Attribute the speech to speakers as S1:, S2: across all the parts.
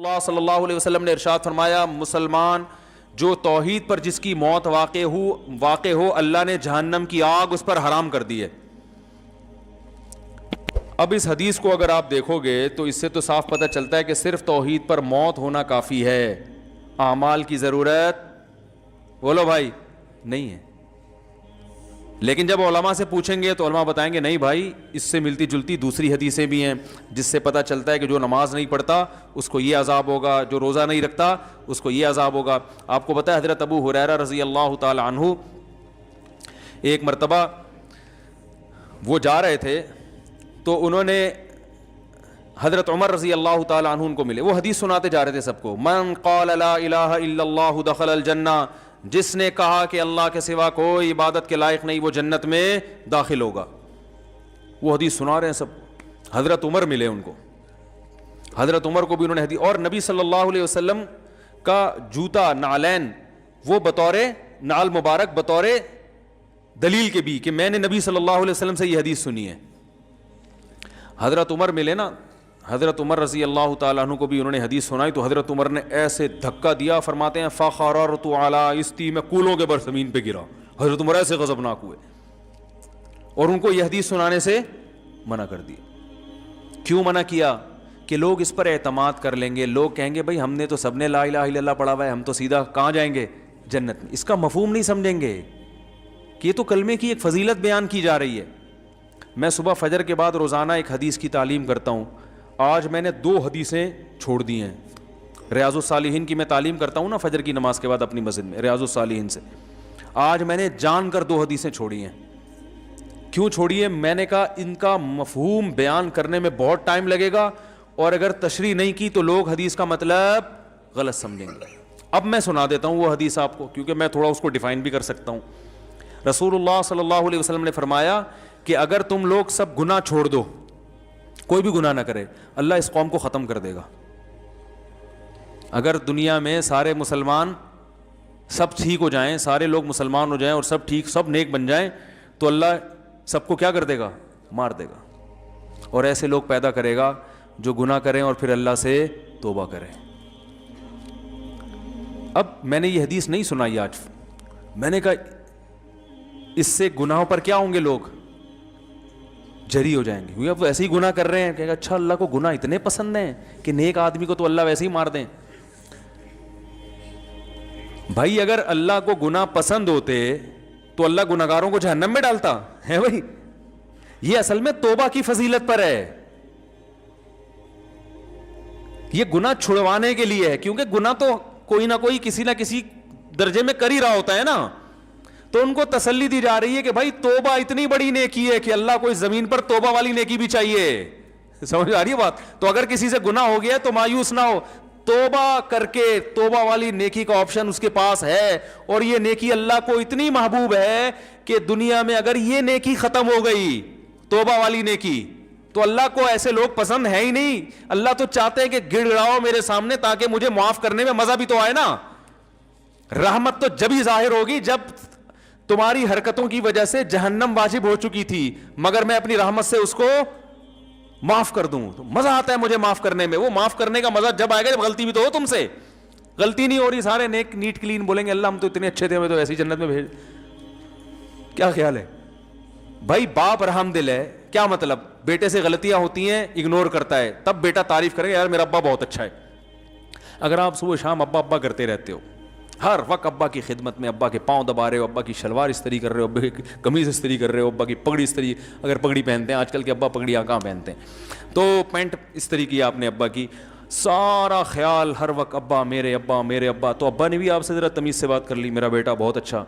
S1: اللہ صلی اللہ علیہ وسلم نے ارشاد فرمایا مسلمان جو توحید پر جس کی موت واقع ہو اللہ نے جہنم کی آگ اس پر حرام کر دی ہے. اب اس حدیث کو اگر آپ دیکھو گے تو اس سے تو صاف پتہ چلتا ہے کہ صرف توحید پر موت ہونا کافی ہے, اعمال کی ضرورت بولو بھائی نہیں ہے. لیکن جب علماء سے پوچھیں گے تو علماء بتائیں گے نہیں بھائی اس سے ملتی جلتی دوسری حدیثیں بھی ہیں جس سے پتہ چلتا ہے کہ جو نماز نہیں پڑھتا اس کو یہ عذاب ہوگا, جو روزہ نہیں رکھتا اس کو یہ عذاب ہوگا. آپ کو پتہ ہے حضرت ابو ہریرہ رضی اللہ تعالی عنہ ایک مرتبہ وہ جا رہے تھے تو انہوں نے حضرت عمر رضی اللہ تعالی عنہ ان کو ملے, وہ حدیث سناتے جا رہے تھے سب کو, من قال لا الہ الا اللہ دخل الجنہ, جس نے کہا کہ اللہ کے سوا کوئی عبادت کے لائق نہیں وہ جنت میں داخل ہوگا. وہ حدیث سنا رہے ہیں سب. حضرت عمر ملے ان کو, حضرت عمر کو بھی انہوں نے حدیث, اور نبی صلی اللہ علیہ وسلم کا جوتا نعلین وہ بطور نعل مبارک بطور دلیل کے بھی کہ میں نے نبی صلی اللہ علیہ وسلم سے یہ حدیث سنی ہے. حضرت عمر ملے نا, حضرت عمر رضی اللہ تعالیٰ عنہ کو بھی انہوں نے حدیث سنائی تو حضرت عمر نے ایسے دھکا دیا, فرماتے ہیں فخررت علی استی, میں کولوں کے بر زمین پہ گرا. حضرت عمر ایسے غضبناک ہوئے اور ان کو یہ حدیث سنانے سے منع کر دیا. کیوں منع کیا؟ کہ لوگ اس پر اعتماد کر لیں گے, لوگ کہیں گے بھائی ہم نے تو سب نے لا الہ الا اللہ پڑھا ہوا ہے, ہم تو سیدھا کہاں جائیں گے جنت میں. اس کا مفہوم نہیں سمجھیں گے کہ یہ تو کلمے کی ایک فضیلت بیان کی جا رہی ہے. میں صبح فجر کے بعد روزانہ ایک حدیث کی تعلیم کرتا ہوں. آج میں نے 2 حدیثیں چھوڑ دی ہیں. ریاض الصالحین کی میں تعلیم کرتا ہوں نا فجر کی نماز کے بعد اپنی مسجد میں, ریاض الصالحین سے. آج میں نے جان کر 2 حدیثیں چھوڑی ہیں. کیوں چھوڑی ہیں؟ میں نے کہا ان کا مفہوم بیان کرنے میں بہت ٹائم لگے گا اور اگر تشریح نہیں کی تو لوگ حدیث کا مطلب غلط سمجھیں گے. اب میں سنا دیتا ہوں وہ حدیث آپ کو, کیونکہ میں تھوڑا اس کو ڈیفائن بھی کر سکتا ہوں. رسول اللہ صلی اللہ علیہ وسلم نے فرمایا کہ اگر تم لوگ سب گناہ چھوڑ دو, کوئی بھی گناہ نہ کرے, اللہ اس قوم کو ختم کر دے گا. اگر دنیا میں سارے مسلمان سب ٹھیک ہو جائیں, سارے لوگ مسلمان ہو جائیں اور سب ٹھیک سب نیک بن جائیں تو اللہ سب کو کیا کر دے گا؟ مار دے گا. اور ایسے لوگ پیدا کرے گا جو گناہ کریں اور پھر اللہ سے توبہ کریں. اب میں نے یہ حدیث نہیں سنائی آج, میں نے کہا اس سے گناہوں پر کیا ہوں گے, لوگ جری ہو جائیں گے, کیونکہ اب ایسے ہی گناہ کر رہے ہیں. کہ اچھا اللہ کو گناہ اتنے پسند ہیں کہ نیک آدمی کو تو اللہ ویسے ہی مار دیں. بھائی اگر اللہ کو گناہ پسند ہوتے تو اللہ گناہگاروں کو جہنم میں ڈالتا ہے. بھائی یہ اصل میں توبہ کی فضیلت پر ہے, یہ گناہ چھڑوانے کے لیے ہے, کیونکہ گناہ تو کوئی نہ کوئی کسی نہ کسی درجے میں کر ہی رہا ہوتا ہے نا. تو ان کو تسلی دی جا رہی ہے کہ بھائی توبہ اتنی بڑی نیکی ہے کہ اللہ کو اس زمین پر توبہ والی نیکی بھی چاہیے. سمجھ آ رہی ہے بات؟ تو اگر کسی سے گناہ ہو گیا تو مایوس نہ ہو, توبہ کر کے توبہ والی نیکی کا آپشن اس کے پاس ہے. اور یہ نیکی اللہ کو اتنی محبوب ہے کہ دنیا میں اگر یہ نیکی ختم ہو گئی توبہ والی نیکی تو اللہ کو ایسے لوگ پسند ہے ہی نہیں. اللہ تو چاہتے ہیں کہ گڑ گڑاؤ میرے سامنے تاکہ مجھے معاف کرنے میں مزہ بھی تو آئے نا. رحمت تو جب ہی ظاہر ہوگی جب تمہاری حرکتوں کی وجہ سے جہنم واجب ہو چکی تھی, مگر میں اپنی رحمت سے اس کو معاف کر دوں تو مزہ آتا ہے مجھے معاف کرنے میں. وہ معاف کرنے کا مزہ جب آئے گا جب غلطی بھی تو ہو تم سے, غلطی نہیں ہو رہی, سارے نیک نیٹ کلین بولیں گے اللہ ہم تو اتنے اچھے تھے, ہمیں تو ایسی جنت میں بھیج. کیا خیال ہے بھائی؟ باپ رحم دل ہے, کیا مطلب؟ بیٹے سے غلطیاں ہوتی ہیں اگنور کرتا ہے, تب بیٹا تعریف کرے گا یار میرا ابا بہت اچھا ہے. اگر آپ صبح شام ابا ابا کرتے رہتے ہو, ہر وقت ابا کی خدمت میں, ابا کے پاؤں دبا رہے ہو, ابا کی شلوار استری کر رہے ہو, ابا کی قمیض استری کر رہے ہو, ابا کی پگڑی استری, اگر پگڑی پہنتے ہیں, آج کل کے ابا پگڑیاں کہاں پہنتے ہیں, تو پینٹ استری کی آپ نے ابا کی, سارا خیال ہر وقت ابا میرے ابا میرے ابا. تو ابا نے بھی آپ سے ذرا تمیز سے بات کر لی, میرا بیٹا بہت اچھا,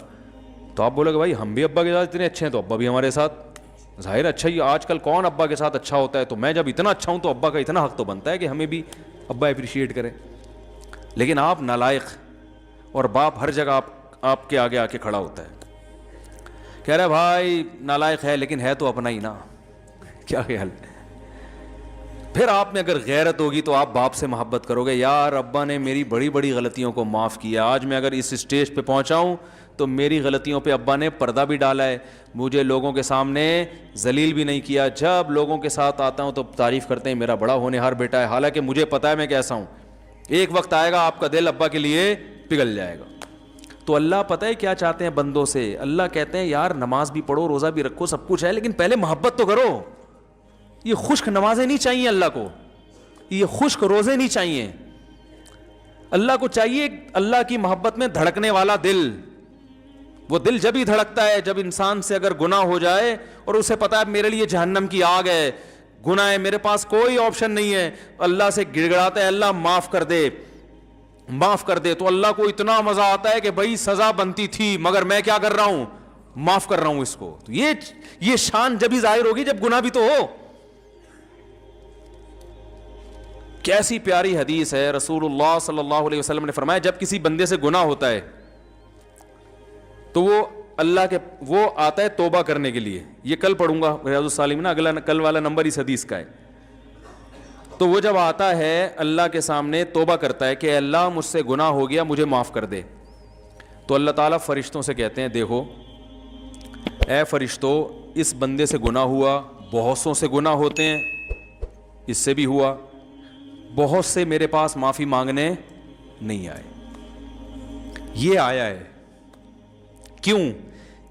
S1: تو آپ بولے گا بھائی ہم بھی ابا کے ساتھ اتنے اچھے ہیں تو ابا بھی ہمارے ساتھ ظاہر اچھا ہی. آج کل کون ابا کے ساتھ اچھا ہوتا ہے؟ تو میں جب اتنا اچھا ہوں تو ابا کا اتنا حق تو بنتا ہے کہ ہمیں بھی ابا اپریشیٹ کریں. لیکن آپ نالائق, اور باپ ہر جگہ آپ کے آگے آ کے کھڑا ہوتا ہے, کہہ رہا ہے بھائی نالائق ہے لیکن ہے تو اپنا ہی نا. کیا خیال ہے؟ پھر آپ میں اگر غیرت ہوگی تو آپ باپ سے محبت کرو گے, یار ابا نے میری بڑی بڑی غلطیوں کو معاف کیا, آج میں اگر اس اسٹیج پہ پہنچا ہوں تو میری غلطیوں پہ ابا نے پردہ بھی ڈالا ہے, مجھے لوگوں کے سامنے ذلیل بھی نہیں کیا. جب لوگوں کے ساتھ آتا ہوں تو تعریف کرتے ہیں میرا بڑا ہونہار بیٹا ہے, حالانکہ مجھے پتا ہے میں کیسا ہوں. ایک وقت آئے گا آپ کا دل ابا کے لیے پگھل جائے گا. تو اللہ پتہ ہے کیا چاہتے ہیں بندوں سے؟ اللہ کہتے ہیں یار نماز بھی پڑھو, روزہ بھی رکھو, سب کچھ ہے, لیکن پہلے محبت تو کرو. یہ خشک نمازیں نہیں چاہیے اللہ کو, یہ خشک روزے نہیں چاہیے. اللہ کو چاہیے اللہ کی محبت میں دھڑکنے والا دل. وہ دل جب ہی دھڑکتا ہے جب انسان سے اگر گناہ ہو جائے اور اسے پتا ہے میرے لیے جہنم کی آگ ہے, گناہ ہے, میرے پاس کوئی آپشن نہیں ہے, اللہ سے گڑ گڑاتا ہے اللہ معاف کر دے, معاف کر دے. تو اللہ کو اتنا مزہ آتا ہے کہ بھائی سزا بنتی تھی مگر میں کیا کر رہا ہوں, معاف کر رہا ہوں اس کو. تو یہ شان جب ہی ظاہر ہوگی جب گناہ بھی تو ہو. کیسی پیاری حدیث ہے, رسول اللہ صلی اللہ علیہ وسلم نے فرمایا جب کسی بندے سے گناہ ہوتا ہے تو وہ اللہ کے وہ آتا ہے توبہ کرنے کے لیے. یہ کل پڑھوں گا ریاض الصالحین, اگلا کل والا نمبر اس حدیث کا ہے. تو وہ جب آتا ہے اللہ کے سامنے توبہ کرتا ہے کہ اے اللہ مجھ سے گناہ ہو گیا, مجھے معاف کر دے. تو اللہ تعالیٰ فرشتوں سے کہتے ہیں دیکھو اے فرشتوں, اس بندے سے گناہ ہوا, بہت سوں سے گناہ ہوتے ہیں, اس سے بھی ہوا, بہت سے میرے پاس معافی مانگنے نہیں آئے, یہ آیا ہے. کیوں؟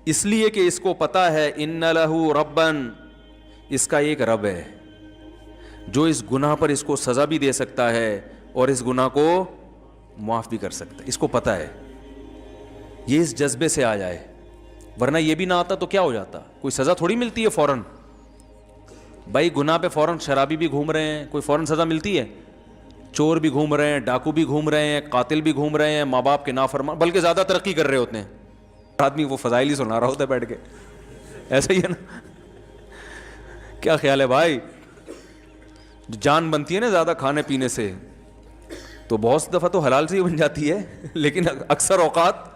S1: اس لیے کہ اس کو پتا ہے ان لہو ربن, اس کا ایک رب ہے جو اس گناہ پر اس کو سزا بھی دے سکتا ہے اور اس گناہ کو معاف بھی کر سکتا ہے. اس کو پتا ہے, یہ اس جذبے سے آ جائے, ورنہ یہ بھی نہ آتا تو کیا ہو جاتا. کوئی سزا تھوڑی ملتی ہے فوراً. بھائی گناہ پہ فوراً شرابی بھی گھوم رہے ہیں, کوئی فوراً سزا ملتی ہے؟ چور بھی گھوم رہے ہیں, ڈاکو بھی گھوم رہے ہیں, قاتل بھی گھوم رہے ہیں, ماں باپ کے نافرمان, بلکہ زیادہ ترقی کر رہے ہوتے ہیں. آدمی وہ فضائل ہی سنا رہا ہوتا ہے بیٹھ کے, ایسا ہی ہے نا. کیا خیال ہے بھائی؟ جان بنتی ہے نا زیادہ کھانے پینے سے, تو بہت دفعہ تو حلال سے ہی بن جاتی ہے, لیکن اکثر اوقات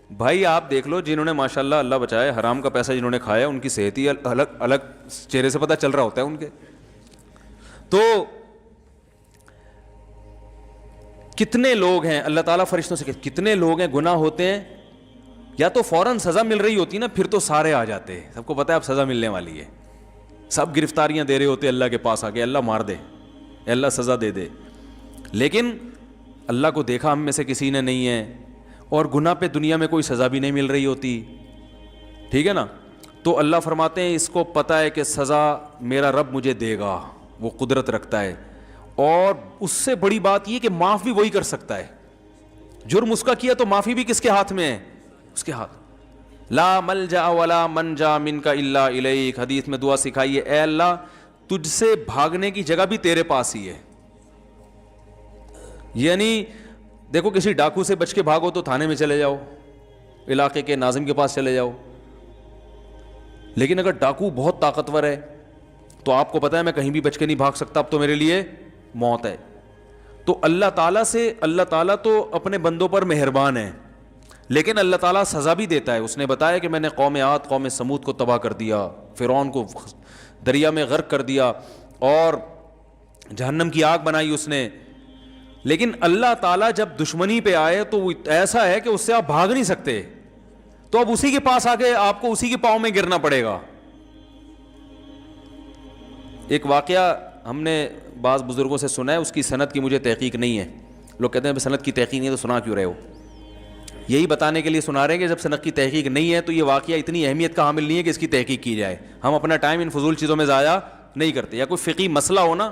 S1: بھائی آپ دیکھ لو جنہوں نے ماشاءاللہ اللہ بچائے حرام کا پیسہ جنہوں نے کھایا ان کی صحت ہی الگ چہرے سے پتہ چل رہا ہوتا ہے ان کے. تو کتنے لوگ ہیں, اللہ تعالیٰ فرشتوں سے کہ کتنے لوگ ہیں گناہ ہوتے ہیں, یا تو فوراً سزا مل رہی ہوتی نا, پھر تو سارے آ جاتے, سب کو پتہ ہے اب سزا ملنے والی ہے, سب گرفتاریاں دے رہے ہوتے اللہ کے پاس آ کے, اللہ مار دے, اللہ سزا دے دے. لیکن اللہ کو دیکھا ہم میں سے کسی نے نہیں ہے, اور گناہ پہ دنیا میں کوئی سزا بھی نہیں مل رہی ہوتی, ٹھیک ہے نا. تو اللہ فرماتے ہیں اس کو پتہ ہے کہ سزا میرا رب مجھے دے گا, وہ قدرت رکھتا ہے, اور اس سے بڑی بات یہ کہ معاف بھی وہی کر سکتا ہے. جرم اس کا کیا تو معافی بھی کس کے ہاتھ میں ہے؟ اس کے ہاتھ. لا ملجا ولا منجا منک الا الیک, حدیث میں دعا سکھائی ہے, اے اللہ تجھ سے بھاگنے کی جگہ بھی تیرے پاس ہی ہے. یعنی دیکھو کسی ڈاکو سے بچ کے بھاگو تو تھانے میں چلے جاؤ, علاقے کے ناظم کے پاس چلے جاؤ, لیکن اگر ڈاکو بہت طاقتور ہے تو آپ کو پتا ہے میں کہیں بھی بچ کے نہیں بھاگ سکتا, اب تو میرے لیے موت ہے. تو اللہ تعالیٰ تو اپنے بندوں پر مہربان ہے, لیکن اللہ تعالیٰ سزا بھی دیتا ہے. اس نے بتایا کہ میں نے قوم عاد قوم سمود کو تباہ کر دیا, فرعون کو دریا میں غرق کر دیا اور جہنم کی آگ بنائی اس نے. لیکن اللہ تعالیٰ جب دشمنی پہ آئے تو وہ ایسا ہے کہ اس سے آپ بھاگ نہیں سکتے, تو اب اسی کے پاس آ کے آپ کو اسی کے پاؤں میں گرنا پڑے گا. ایک واقعہ ہم نے بعض بزرگوں سے سنا ہے, اس کی سند کی مجھے تحقیق نہیں ہے. لوگ کہتے ہیں سند کی تحقیق نہیں ہے تو سنا کیوں رہے ہو؟ یہی بتانے کے لیے سنا رہے ہیں کہ جب سند کی تحقیق نہیں ہے تو یہ واقعہ اتنی اہمیت کا حامل نہیں ہے کہ اس کی تحقیق کی جائے. ہم اپنا ٹائم ان فضول چیزوں میں ضائع نہیں کرتے. یا کوئی فقہی مسئلہ ہو نا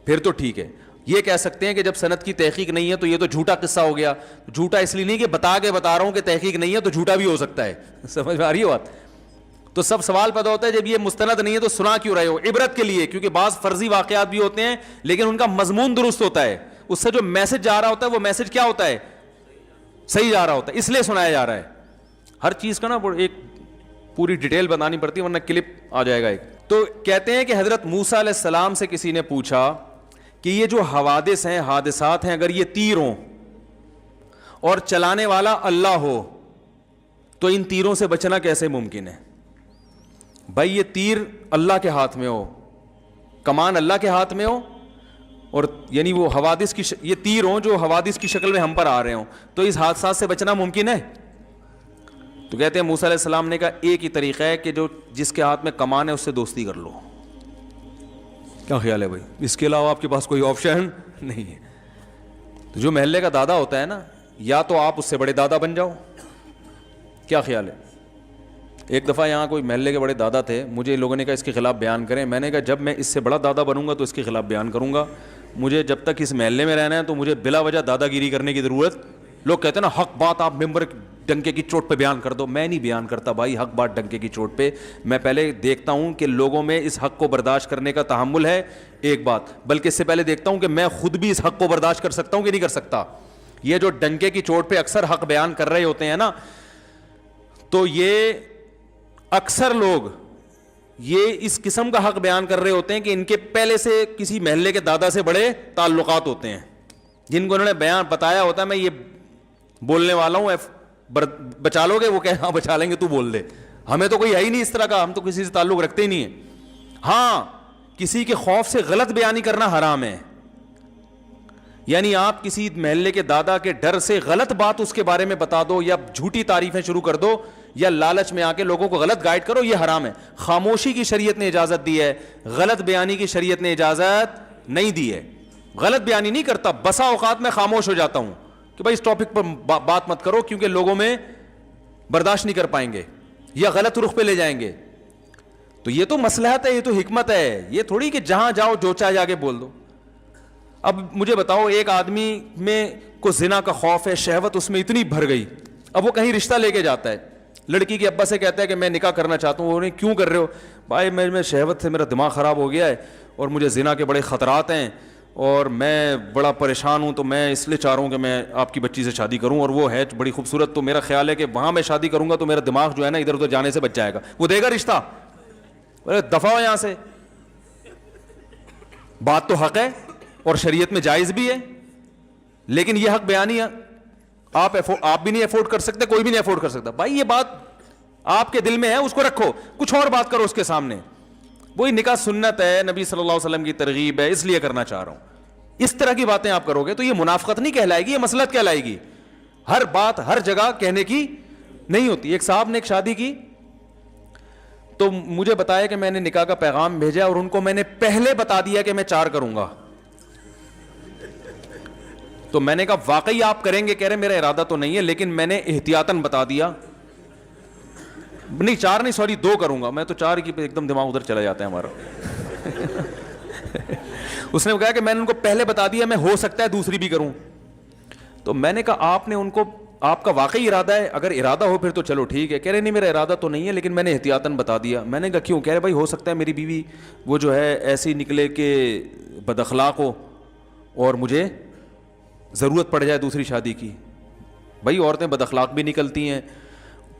S1: پھر تو ٹھیک ہے. یہ کہہ سکتے ہیں کہ جب سند کی تحقیق نہیں ہے تو یہ تو جھوٹا قصہ ہو گیا. جھوٹا اس لیے نہیں کہ بتا رہا ہوں کہ تحقیق نہیں ہے تو جھوٹا بھی ہو سکتا ہے. سمجھ میں آ رہی ہے بات؟ تو سب سوال پیدا ہوتا ہے جب یہ مستند نہیں ہے تو سنا کیوں رہے ہو؟ عبرت کے لیے, کیونکہ بعض فرضی واقعات بھی ہوتے ہیں لیکن ان کا مضمون درست ہوتا ہے, اس سے جو میسج جا رہا ہوتا ہے وہ میسج کیا ہوتا ہے؟ صحیح جا رہا ہوتا ہے, اس لیے سنایا جا رہا ہے. ہر چیز کا نا ایک پوری ڈیٹیل بتانی پڑتی ہے ورنہ کلپ آ جائے گا ایک. تو کہتے ہیں کہ حضرت موسیٰ علیہ السلام سے کسی نے پوچھا کہ یہ جو حوادث ہیں, حادثات ہیں, اگر یہ تیر ہوں اور چلانے والا اللہ ہو تو ان تیروں سے بچنا کیسے ممکن ہے؟ بھائی یہ تیر اللہ کے ہاتھ میں ہو, کمان اللہ کے ہاتھ میں ہو, اور یعنی وہ حوادث کی یہ تیر ہوں جو حوادث کی شکل میں ہم پر آ رہے ہوں, تو اس حادثات سے بچنا ممکن ہے؟ تو کہتے ہیں موسیٰ علیہ السلام نے کہا ایک ہی طریقہ ہے کہ جو جس کے ہاتھ میں کمان ہے اس سے دوستی کر لو. کیا خیال ہے بھائی؟ اس کے علاوہ آپ کے پاس کوئی آپشن نہیں ہے. تو جو محلے کا دادا ہوتا ہے نا, یا تو آپ اس سے بڑے دادا بن جاؤ. کیا خیال ہے؟ ایک دفعہ یہاں کوئی محلے کے بڑے دادا تھے, مجھے لوگوں نے کہا اس کے خلاف بیان کریں. میں نے کہا جب میں اس سے بڑا دادا بنوں گا تو اس کے خلاف بیان کروں گا. مجھے جب تک اس محلے میں رہنا ہے تو مجھے بلا وجہ دادا گیری کرنے کی ضرورت. لوگ کہتے ہیں نا حق بات آپ ممبر ڈنکے کی چوٹ پہ بیان کر دو. میں نہیں بیان کرتا بھائی حق بات ڈنکے کی چوٹ پہ. میں پہلے دیکھتا ہوں کہ لوگوں میں اس حق کو برداشت کرنے کا تحمل ہے, ایک بات, بلکہ اس سے پہلے دیکھتا ہوں کہ میں خود بھی اس حق کو برداشت کر سکتا ہوں کہ نہیں کر سکتا. یہ جو ڈنکے کی چوٹ پہ اکثر حق بیان کر رہے ہوتے ہیں نا, تو یہ اکثر لوگ یہ اس قسم کا حق بیان کر رہے ہوتے ہیں کہ ان کے پہلے سے کسی محلے کے دادا سے بڑے تعلقات ہوتے ہیں, جن کو انہوں نے بیان بتایا ہوتا ہے میں یہ بولنے والا ہوں, بچا لو گے؟ وہ کہے ہاں بچا لیں گے, تو بول دے. ہمیں تو کوئی ہے ہی نہیں اس طرح کا, ہم تو کسی سے تعلق رکھتے ہی نہیں ہیں. ہاں کسی کے خوف سے غلط بیانی کرنا حرام ہے, یعنی آپ کسی محلے کے دادا کے ڈر سے غلط بات اس کے بارے میں بتا دو, یا جھوٹی تعریفیں شروع کر دو, یا لالچ میں آ کے لوگوں کو غلط گائیڈ کرو, یہ حرام ہے. خاموشی کی شریعت نے اجازت دی ہے, غلط بیانی کی شریعت نے اجازت نہیں دی ہے. غلط بیانی نہیں کرتا, بسا اوقات میں خاموش ہو جاتا ہوں کہ بھائی اس ٹاپک پر بات مت کرو کیونکہ لوگوں میں برداشت نہیں کر پائیں گے یا غلط رخ پہ لے جائیں گے. تو یہ تو مصلحت ہے, یہ تو حکمت ہے, یہ تھوڑی کہ جہاں جاؤ جو چاہے جا کے بول دو. اب مجھے بتاؤ, ایک آدمی میں کو زنا کا خوف ہے, شہوت اس میں اتنی بھر گئی, اب وہ کہیں رشتہ لے کے جاتا ہے, لڑکی کے ابا سے کہتا ہے کہ میں نکاح کرنا چاہتا ہوں. انہیں کیوں کر رہے ہو؟ بھائی میں شہوت سے میرا دماغ خراب ہو گیا ہے اور مجھے زنا کے بڑے خطرات ہیں اور میں بڑا پریشان ہوں, تو میں اس لیے چاہ رہا ہوں کہ میں آپ کی بچی سے شادی کروں, اور وہ ہے بڑی خوبصورت, تو میرا خیال ہے کہ وہاں میں شادی کروں گا تو میرا دماغ جو ہے نا ادھر ادھر جانے سے بچ جائے گا. وہ دے گا رشتہ؟ دفع ہو یہاں سے. بات تو حق ہے اور شریعت میں جائز بھی ہے, لیکن یہ حق بیانی ہے آپ بھی نہیں افورڈ کر سکتے, کوئی بھی نہیں افورڈ کر سکتا. بھائی یہ بات آپ کے دل میں ہے, اس کو رکھو, کچھ اور بات کرو اس کے سامنے. وہی نکاح سنت ہے, نبی صلی اللہ علیہ وسلم کی ترغیب ہے, اس لیے کرنا چاہ رہا ہوں. اس طرح کی باتیں آپ کرو گے تو یہ منافقت نہیں کہلائے گی, یہ مصلحت کہلائے گی. ہر بات ہر جگہ کہنے کی نہیں ہوتی. ایک صاحب نے ایک شادی کی تو مجھے بتایا کہ میں نے نکاح کا پیغام بھیجا اور ان کو میں نے پہلے بتا دیا کہ میں 4 کروں گا. تو میں نے کہا واقعی آپ کریں گے؟ کہہ رہے میرا ارادہ تو نہیں ہے لیکن میں نے احتیاطاً بتا دیا. نہیں 4 نہیں, سوری 2 کروں گا. میں تو 4 کی ایک دم دماغ ادھر چلا جاتا ہے ہمارا. اس نے کہا کہ میں نے ان کو پہلے بتا دیا میں ہو سکتا ہے دوسری بھی کروں. تو میں نے کہا آپ نے ان کو, آپ کا واقعی ارادہ ہے؟ اگر ارادہ ہو پھر تو چلو ٹھیک ہے. کہہ رہے نہیں میرا ارادہ تو نہیں ہے لیکن میں نے احتیاطاً بتا دیا. میں نے کہا کیوں؟ کہہ رہے بھائی ہو سکتا ہے میری بیوی وہ جو ہے ایسی نکلے کہ بد اخلاق ہو اور مجھے ضرورت پڑ جائے دوسری شادی کی. بھائی عورتیں بد اخلاق بھی نکلتی ہیں,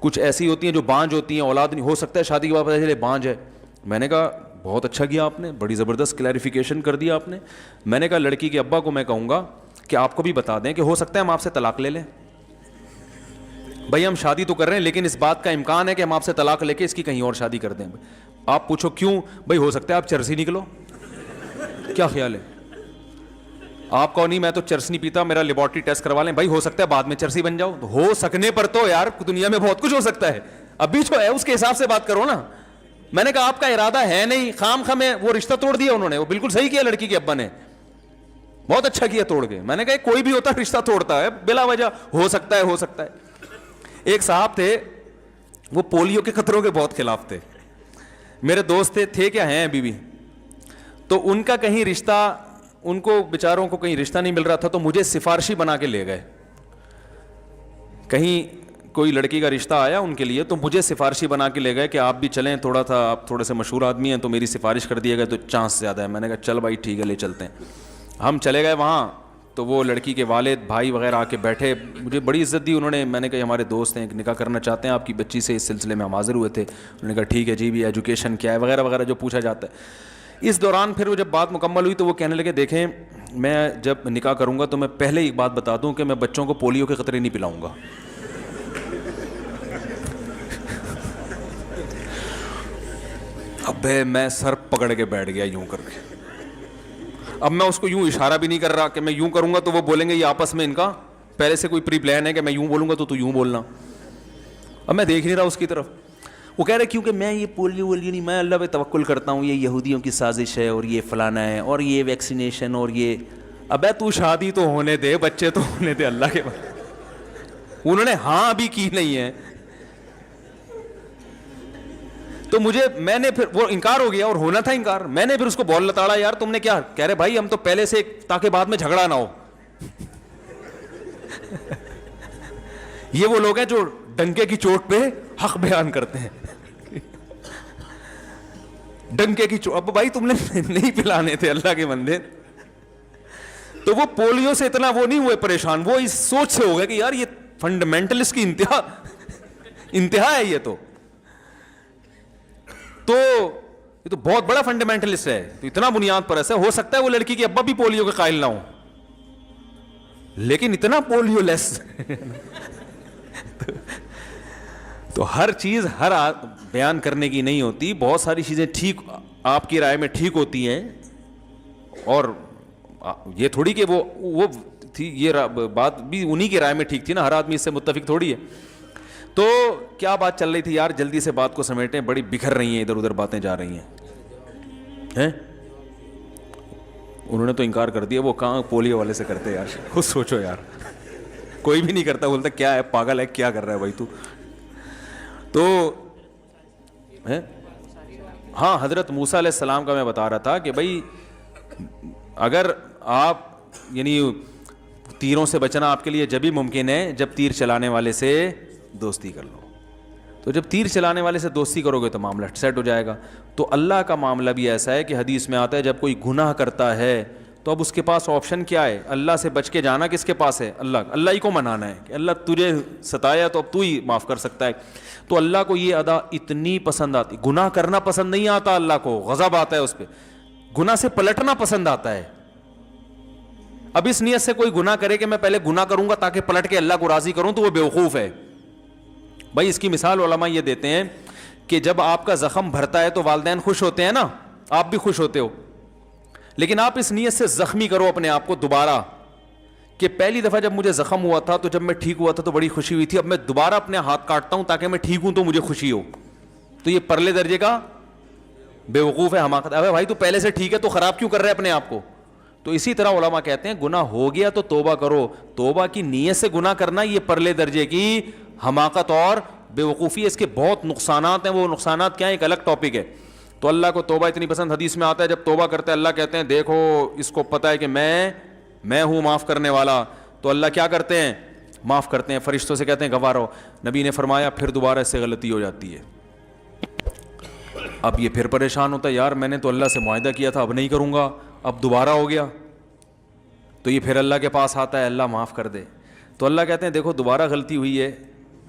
S1: کچھ ایسی ہوتی ہیں جو بانجھ ہوتی ہیں, اولاد نہیں ہو سکتا ہے شادی کے بعد پتہ چلے بانجھ ہے. میں نے کہا بہت اچھا کیا آپ نے, بڑی زبردست کلیریفیکیشن کر دیا آپ نے. میں نے کہا لڑکی کے ابا کو میں کہوں گا کہ آپ کو بھی بتا دیں کہ ہو سکتا ہے ہم آپ سے طلاق لے لیں. بھائی ہم شادی تو کر رہے ہیں لیکن اس بات کا امکان ہے کہ ہم آپ سے طلاق لے کے اس کی کہیں اور شادی کر دیں. آپ پوچھو کیوں؟ بھائی ہو سکتا ہے آپ چرسی نکلو. کیا خیال ہے آپ کو؟ نہیں میں تو چرس نہیں پیتا, میرا لیبارٹری ٹیسٹ کروا لیں. بھائی ہو سکتا ہے بعد میں چرسی بن جاؤ. ہو سکنے پر تو یار دنیا میں بہت کچھ ہو سکتا ہے, ابھی جو ہے اس کے حساب سے بات کرو نا. میں نے کہا آپ کا ارادہ ہے نہیں, خام میں وہ رشتہ توڑ دیا انہوں نے. وہ بالکل صحیح کیا لڑکی کے ابا نے, بہت اچھا کیا توڑ کے. میں نے کہا کوئی بھی ہوتا رشتہ توڑتا ہے بلا وجہ, ہو سکتا ہے ہو سکتا ہے. ایک صاحب تھے وہ پولیو کے خطروں کے بہت خلاف تھے, میرے دوست تھے کیا ہیں ابھی بھی. تو ان کا کہیں رشتہ, ان کو بیچاروں کو کہیں رشتہ نہیں مل رہا تھا تو مجھے سفارشی بنا کے لے گئے. کہیں کوئی لڑکی کا رشتہ آیا ان کے لیے تو مجھے سفارشی بنا کے لے گئے کہ آپ بھی چلیں, تھوڑا تھا آپ تھوڑے سے مشہور آدمی ہیں تو میری سفارش کر دیے گئے تو چانس زیادہ ہے. میں نے کہا چل بھائی ٹھیک ہے لے چلتے ہیں. ہم چلے گئے وہاں تو وہ لڑکی کے والد بھائی وغیرہ آ کے بیٹھے, مجھے بڑی عزت دی انہوں نے. میں نے کہا ہمارے دوست ہیں نکاح کرنا چاہتے ہیں آپ کی بچی سے, اس سلسلے میں ہم حاضر ہوئے تھے. انہوں نے کہا ٹھیک ہے جی, بھی ایجوکیشن کیا ہے وغیرہ وغیرہ جو پوچھا جاتا ہے. اس دوران پھر وہ جب بات مکمل ہوئی تو وہ کہنے لگے دیکھیں میں جب نکاح کروں گا تو میں پہلے ایک بات بتا دوں کہ میں بچوں کو پولیو کے خطرے نہیں پلاؤں گا. ابے میں سر پکڑ کے بیٹھ گیا یوں کر کے. اب میں اس کو یوں اشارہ بھی نہیں کر رہا کہ میں یوں کروں گا تو وہ بولیں گے یہ آپس میں ان کا پہلے سے کوئی پری پلان ہے کہ میں یوں بولوں گا تو یوں بولنا. اب میں دیکھ نہیں رہا اس کی طرف. وہ کہہ رہے کیونکہ میں یہ پولیو نہیں, میں اللہ پہ توکل کرتا ہوں, یہ یہودیوں کی سازش ہے اور یہ فلانا ہے اور یہ ویکسینیشن اور یہ. ابے تو شادی تو ہونے دے, بچے تو ہونے دے اللہ کے بعد. انہوں نے ہاں ابھی کی نہیں ہے. تو میں نے پھر وہ انکار ہو گیا, اور ہونا تھا انکار. میں نے پھر اس کو بول لتاڑا, یار تم نے کیا. کہہ رہے بھائی ہم تو پہلے سے تاکہ بعد میں جھگڑا نہ ہو. یہ وہ لوگ ہیں جو ڈنکے کی چوٹ پہ حق بیان کرتے ہیں. ڈنکے کی چوٹ, اب بھائی تم نے نہیں پلانے تھے اللہ کے بندے. تو وہ پولیو سے اتنا وہ نہیں ہوئے پریشان, وہ اس سوچ سے ہو گیا کہ یار یہ فنڈامنٹلسٹ کی انتہا ہے. یہ تو بہت بڑا فنڈامنٹلسٹ ہے, تو اتنا بنیاد پرست ہے. ہو سکتا ہے وہ لڑکی کے ابا بھی پولیو کے قائل نہ ہو, لیکن اتنا پولیو لیس. تو ہر چیز ہر بیان کرنے کی نہیں ہوتی. بہت ساری چیزیں ٹھیک آپ کی رائے میں ٹھیک ہوتی ہیں, اور یہ تھوڑی کہ وہ تھی, یہ بات بھی انہی کی رائے میں ٹھیک تھی نا, ہر آدمی اس سے متفق تھوڑی ہے. تو کیا بات چل رہی تھی یار, جلدی سے بات کو سمیٹیں, بڑی بکھر رہی ہیں ادھر ادھر باتیں جا رہی ہیں. انہوں نے تو انکار کر دیا, وہ کہاں پولیو والے سے کرتے یار, خود سوچو یار. کوئی بھی نہیں کرتا, بولتا کیا ہے پاگل ہے, کیا کر رہا ہے بھائی تو ہاں حضرت موسیٰ علیہ السلام کا میں بتا رہا تھا کہ بھائی اگر آپ یعنی تیروں سے بچنا آپ کے لیے جب ہی ممکن ہے جب تیر چلانے والے سے دوستی کر لو. تو جب تیر چلانے والے سے دوستی کرو گے تو معاملہ سیٹ ہو جائے گا. تو اللہ کا معاملہ بھی ایسا ہے کہ حدیث میں آتا ہے جب کوئی گناہ کرتا ہے تو اب اس کے پاس آپشن کیا ہے, اللہ سے بچ کے جانا کس کے پاس ہے, اللہ ہی کو منانا ہے کہ اللہ تجھے ستایا تو اب تو ہی معاف کر سکتا ہے. تو اللہ کو یہ ادا اتنی پسند آتی, گناہ کرنا پسند نہیں آتا اللہ کو, غضب آتا ہے اس پہ. گناہ سے پلٹنا پسند آتا ہے. اب اس نیت سے کوئی گناہ کرے کہ میں پہلے گناہ کروں گا تاکہ پلٹ کے اللہ کو راضی کروں, تو وہ بیوقوف ہے. بھائی اس کی مثال علماء یہ دیتے ہیں کہ جب آپ کا زخم بھرتا ہے تو والدین خوش ہوتے ہیں نا, آپ بھی خوش ہوتے ہو, لیکن آپ اس نیت سے زخمی کرو اپنے آپ کو دوبارہ کہ پہلی دفعہ جب مجھے زخم ہوا تھا تو جب میں ٹھیک ہوا تھا تو بڑی خوشی ہوئی تھی, اب میں دوبارہ اپنے ہاتھ کاٹتا ہوں تاکہ میں ٹھیک ہوں تو مجھے خوشی ہو. تو یہ پرلے درجے کا بیوقوف ہے, حماقت. ابے بھائی تو پہلے سے ٹھیک ہے تو خراب کیوں کر رہے اپنے آپ کو. تو اسی طرح علماء کہتے ہیں گناہ ہو گیا تو توبہ کرو. توبہ کی نیت سے گناہ کرنا یہ پرلے درجے کی حماقت اور بیوقوفی ہے. اس کے بہت نقصانات ہیں, وہ نقصانات کیا ہیں ایک الگ ٹاپک ہے. تو اللہ کو توبہ اتنی پسند, حدیث میں آتا ہے جب توبہ کرتے ہیں اللہ کہتے ہیں دیکھو اس کو پتہ ہے کہ میں ہوں معاف کرنے والا, تو اللہ کیا کرتے ہیں, معاف کرتے ہیں. فرشتوں سے کہتے ہیں گواہ رہو. نبی نے فرمایا پھر دوبارہ اس سے غلطی ہو جاتی ہے. اب یہ پھر پریشان ہوتا ہے, یار میں نے تو اللہ سے معاہدہ کیا تھا اب نہیں کروں گا, اب دوبارہ ہو گیا. تو یہ پھر اللہ کے پاس آتا ہے, اللہ معاف کر دے. تو اللہ کہتے ہیں دیکھو دوبارہ غلطی ہوئی ہے,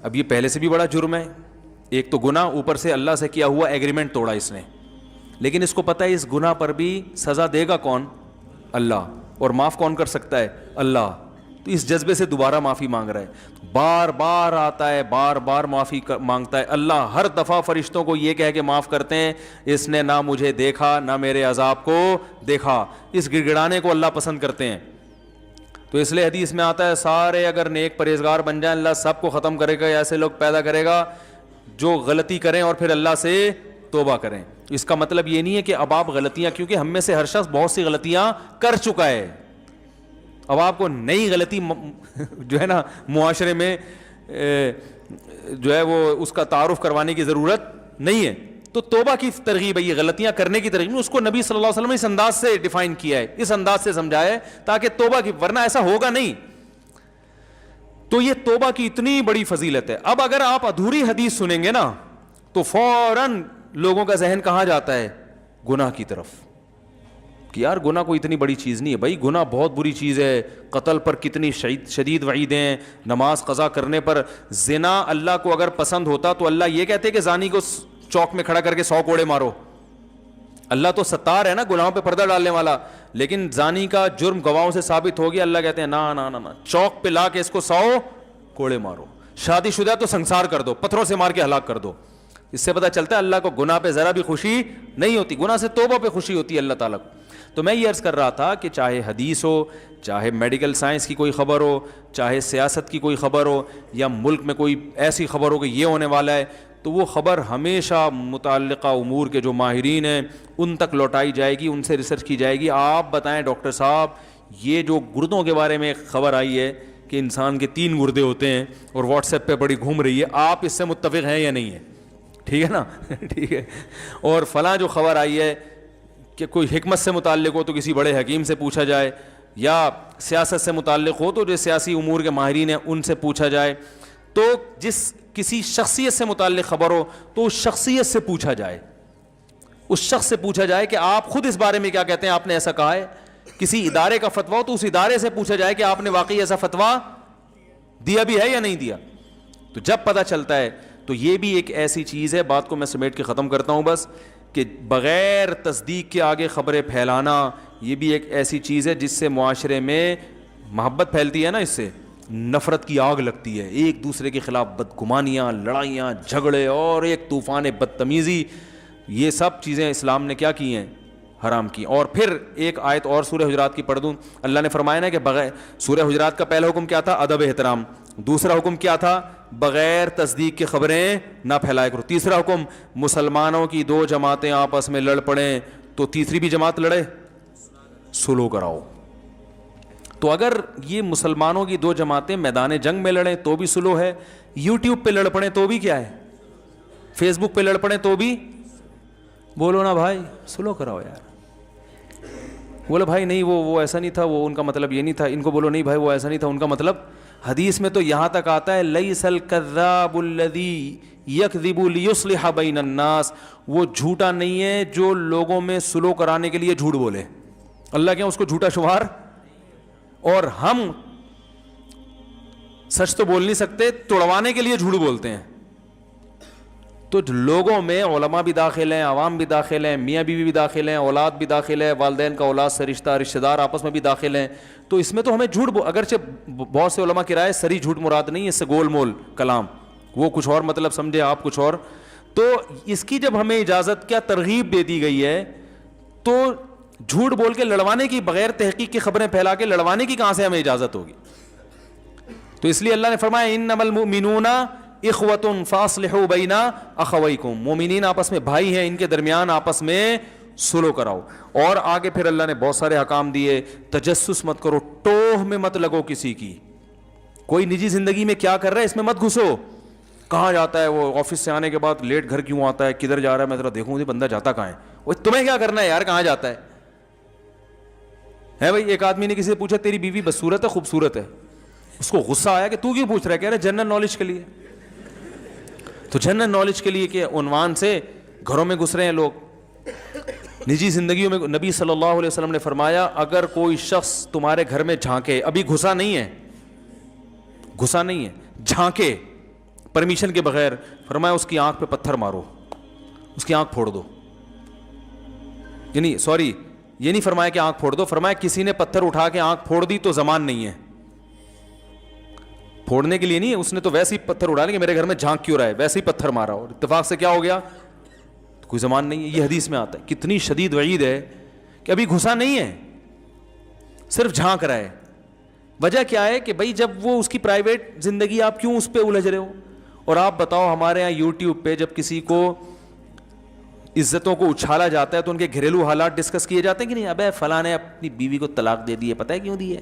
S1: اب یہ پہلے سے بھی بڑا جرم ہے. ایک تو گناہ, اوپر سے اللہ سے کیا ہوا ایگریمنٹ توڑا اس نے, لیکن اس کو پتہ ہے اس گناہ پر بھی سزا دے گا کون, اللہ, اور معاف کون کر سکتا ہے, اللہ. تو اس جذبے سے دوبارہ معافی مانگ رہا ہے, بار بار آتا ہے, بار بار معافی مانگتا ہے. اللہ ہر دفعہ فرشتوں کو یہ کہہ کے معاف کرتے ہیں اس نے نہ مجھے دیکھا نہ میرے عذاب کو دیکھا. اس گڑگڑانے کو اللہ پسند کرتے ہیں. تو اس لیے حدیث میں آتا ہے سارے اگر نیک پرہیزگار بن جائیں اللہ سب کو ختم کرے گا, ایسے لوگ پیدا کرے گا جو غلطی کریں اور پھر اللہ سے توبہ کریں. اس کا مطلب یہ نہیں ہے کہ اب آپ غلطیاں, کیونکہ ہم میں سے ہر شخص بہت سی غلطیاں کر چکا ہے, اب آپ کو نئی غلطی جو ہے نا معاشرے میں جو ہے وہ اس کا تعارف کروانے کی ضرورت نہیں ہے. تو توبہ کی ترغیب ہے, یہ غلطیاں کرنے کی ترغیب. اس کو نبی صلی اللہ علیہ وسلم نے اس انداز سے ڈیفائن کیا ہے, اس انداز سے سمجھایا ہے تاکہ توبہ کی, ورنہ ایسا ہوگا نہیں. تو یہ توبہ کی اتنی بڑی فضیلت ہے. اب اگر آپ ادھوری حدیث سنیں گے نا تو فوراً لوگوں کا ذہن کہاں جاتا ہے, گناہ کی طرف, کہ یار گناہ کوئی اتنی بڑی چیز نہیں ہے. بھائی گناہ بہت بری چیز ہے, قتل پر کتنی شدید وعیدیں, نماز قضا کرنے پر. زنا اللہ کو اگر پسند ہوتا تو اللہ یہ کہتے کہ زانی کو چوک میں کھڑا کر کے 100 کوڑے مارو. اللہ تو ستار ہے نا, گناہوں پہ پردہ ڈالنے والا. لیکن زانی کا جرم گواہوں سے ثابت ہو گیا, اللہ کہتے ہیں نا نا نا, چوک پہ لا کے اس کو 100 کوڑے مارو. شادی شدہ تو سنسار کر دو, پتھروں سے مار کے ہلاک کر دو. اس سے پتہ چلتا ہے اللہ کو گناہ پہ ذرا بھی خوشی نہیں ہوتی, گناہ سے توبہ پہ خوشی ہوتی ہے اللہ تعالیٰ کو. تو میں یہ عرض کر رہا تھا کہ چاہے حدیث ہو, چاہے میڈیکل سائنس کی کوئی خبر ہو, چاہے سیاست کی کوئی خبر ہو, یا ملک میں کوئی ایسی خبر ہو کہ یہ ہونے والا ہے, تو وہ خبر ہمیشہ متعلقہ امور کے جو ماہرین ہیں ان تک لوٹائی جائے گی, ان سے ریسرچ کی جائے گی. آپ بتائیں ڈاکٹر صاحب یہ جو گردوں کے بارے میں ایک خبر آئی ہے کہ انسان کے 3 گردے ہوتے ہیں اور واٹس ایپ پہ بڑی گھوم رہی ہے, آپ اس سے متفق ہیں یا نہیں ہے؟ ٹھیک ہے نا ٹھیک ہے. اور فلاں جو خبر آئی ہے کہ کوئی حکمت سے متعلق ہو تو کسی بڑے حکیم سے پوچھا جائے, یا سیاست سے متعلق ہو تو جو سیاسی امور کے ماہرین ہیں ان سے پوچھا جائے, تو جس کسی شخصیت سے متعلق خبر ہو تو اس شخصیت سے پوچھا جائے, اس شخص سے پوچھا جائے کہ آپ خود اس بارے میں کیا کہتے ہیں, آپ نے ایسا کہا ہے. کسی ادارے کا فتویٰ ہو تو اس ادارے سے پوچھا جائے کہ آپ نے واقعی ایسا فتویٰ دیا بھی ہے یا نہیں دیا. تو جب پتہ چلتا ہے, تو یہ بھی ایک ایسی چیز ہے, بات کو میں سمیٹ کے ختم کرتا ہوں بس, کہ بغیر تصدیق کے آگے خبریں پھیلانا یہ بھی ایک ایسی چیز ہے جس سے معاشرے میں محبت پھیلتی ہے نا, اس سے نفرت کی آگ لگتی ہے, ایک دوسرے کے خلاف بدگمانیاں, لڑائیاں, جھگڑے اور ایک طوفان بدتمیزی. یہ سب چیزیں اسلام نے کیا کی ہیں, حرام کی. اور پھر ایک آیت اور سورہ حجرات کی پڑھ دوں. اللہ نے فرمایا نا کہ بغیر, سورہ حجرات کا پہلا حکم کیا تھا, ادب احترام. دوسرا حکم کیا تھا, بغیر تصدیق کے خبریں نہ پھیلایا کرو. تیسرا حکم, مسلمانوں کی 2 جماعتیں آپس میں لڑ پڑیں تو تیسری بھی جماعت لڑے, سلو کراؤ. تو اگر یہ مسلمانوں کی 2 جماعتیں میدان جنگ میں لڑیں تو بھی سلو ہے, یوٹیوب پہ لڑ پڑیں تو بھی کیا ہے, فیس بک پہ لڑ پڑیں تو بھی, بولو نا بھائی سلو کراؤ یار. بولو بھائی نہیں وہ ایسا نہیں تھا, وہ ان کا مطلب یہ نہیں تھا. ان کو بولو نہیں بھائی وہ ایسا نہیں تھا, ان کا مطلب. حدیث میں تو یہاں تک آتا ہے لیس الکذاب الذی یکذب لیصلح بین الناس, وہ جھوٹا نہیں ہے جو لوگوں میں سلو کرانے کے لیے جھوٹ بولے. اللہ کیا اس کو جھوٹا شمار, اور ہم سچ تو بول نہیں سکتے, توڑوانے کے لیے جھوٹ بولتے ہیں. تو لوگوں میں علماء بھی داخل ہیں, عوام بھی داخل ہیں, میاں بیوی بھی داخل ہیں, اولاد بھی داخل ہے, والدین کا اولاد سے رشتہ دار آپس میں بھی داخل ہیں. تو اس میں تو ہمیں جھوٹ, اگرچہ بہت سے علماء کی رائے سری جھوٹ مراد نہیں ہے, اس سے گول مول کلام, وہ کچھ اور مطلب سمجھے, آپ کچھ اور. تو اس کی جب ہمیں اجازت کیا ترغیب دے دی گئی ہے, تو جھوٹ بول کے لڑوانے کی, بغیر تحقیق کی خبریں پھیلا کے لڑوانے کی کہاں سے ہمیں اجازت ہوگی. تو اس لیے اللہ نے فرمایا انما المؤمنون اخوۃ فاصلحوا بین اخویکم, مومنین آپس میں بھائی ہیں, ان کے درمیان آپس میں سلو کراؤ. اور آگے پھر اللہ نے بہت سارے احکام دیے, تجسس مت کرو, ٹوہ میں مت لگو کسی کی, کوئی نجی زندگی میں کیا کر رہا ہے اس میں مت گھسو. کہاں جاتا ہے وہ, آفس سے آنے کے بعد لیٹ گھر کیوں آتا ہے, کدھر جا رہا ہے, میں ذرا دیکھوں یہ بندہ جاتا کہاں ہے, وہ تمہیں کیا کرنا ہے یار, کہاں جاتا ہے بھائی. ایک آدمی نے کسی سے پوچھا تیری بیوی بدصورت ہے خوبصورت ہے, اس کو غصہ آیا کہ تو کیوں پوچھ رہا ہے, کہہ رہے جنرل نالج کے لیے. تو جنرل نالج کے لیے کہ عنوان سے گھروں میں گھس رہے ہیں لوگ, نجی زندگیوں میں. نبی صلی اللہ علیہ وسلم نے فرمایا اگر کوئی شخص تمہارے گھر میں جھانکے, ابھی گھسا نہیں ہے, جھانکے پرمیشن کے بغیر, فرمایا اس کی آنکھ پہ پتھر مارو, اس کی آنکھ پھوڑ دو. یعنی سوری, یہ نہیں فرمایا کہ آنکھ پھوڑ دو, فرمایا کسی نے پتھر اٹھا کے آنکھ پھوڑ دی تو زمان نہیں ہے, پھوڑنے کے لیے نہیں ہے, اس نے تو ویسے ہی پتھر اڑا لیں کہ میرے گھر میں جھانک کیوں رہا ہے, ویسے ہی پتھر مارا اور اتفاق سے کیا ہو گیا, کوئی زمان نہیں ہے. یہ حدیث میں آتا ہے. کتنی شدید وعید ہے کہ ابھی گھسا نہیں ہے, صرف جھانک رہا ہے. وجہ کیا ہے کہ بھائی جب وہ اس کی پرائیویٹ زندگی, آپ کیوں اس پہ الجھ رہے ہو. اور آپ بتاؤ ہمارے ہاں یوٹیوب پہ جب کسی کو عزتوں کو اچھالا جاتا ہے تو ان کے گھریلو حالات ڈسکس کیے جاتے ہیں کہ نہیں, ابے فلاں نے اپنی بیوی کو طلاق دے دی ہے, پتہ ہے کیوں دی ہے,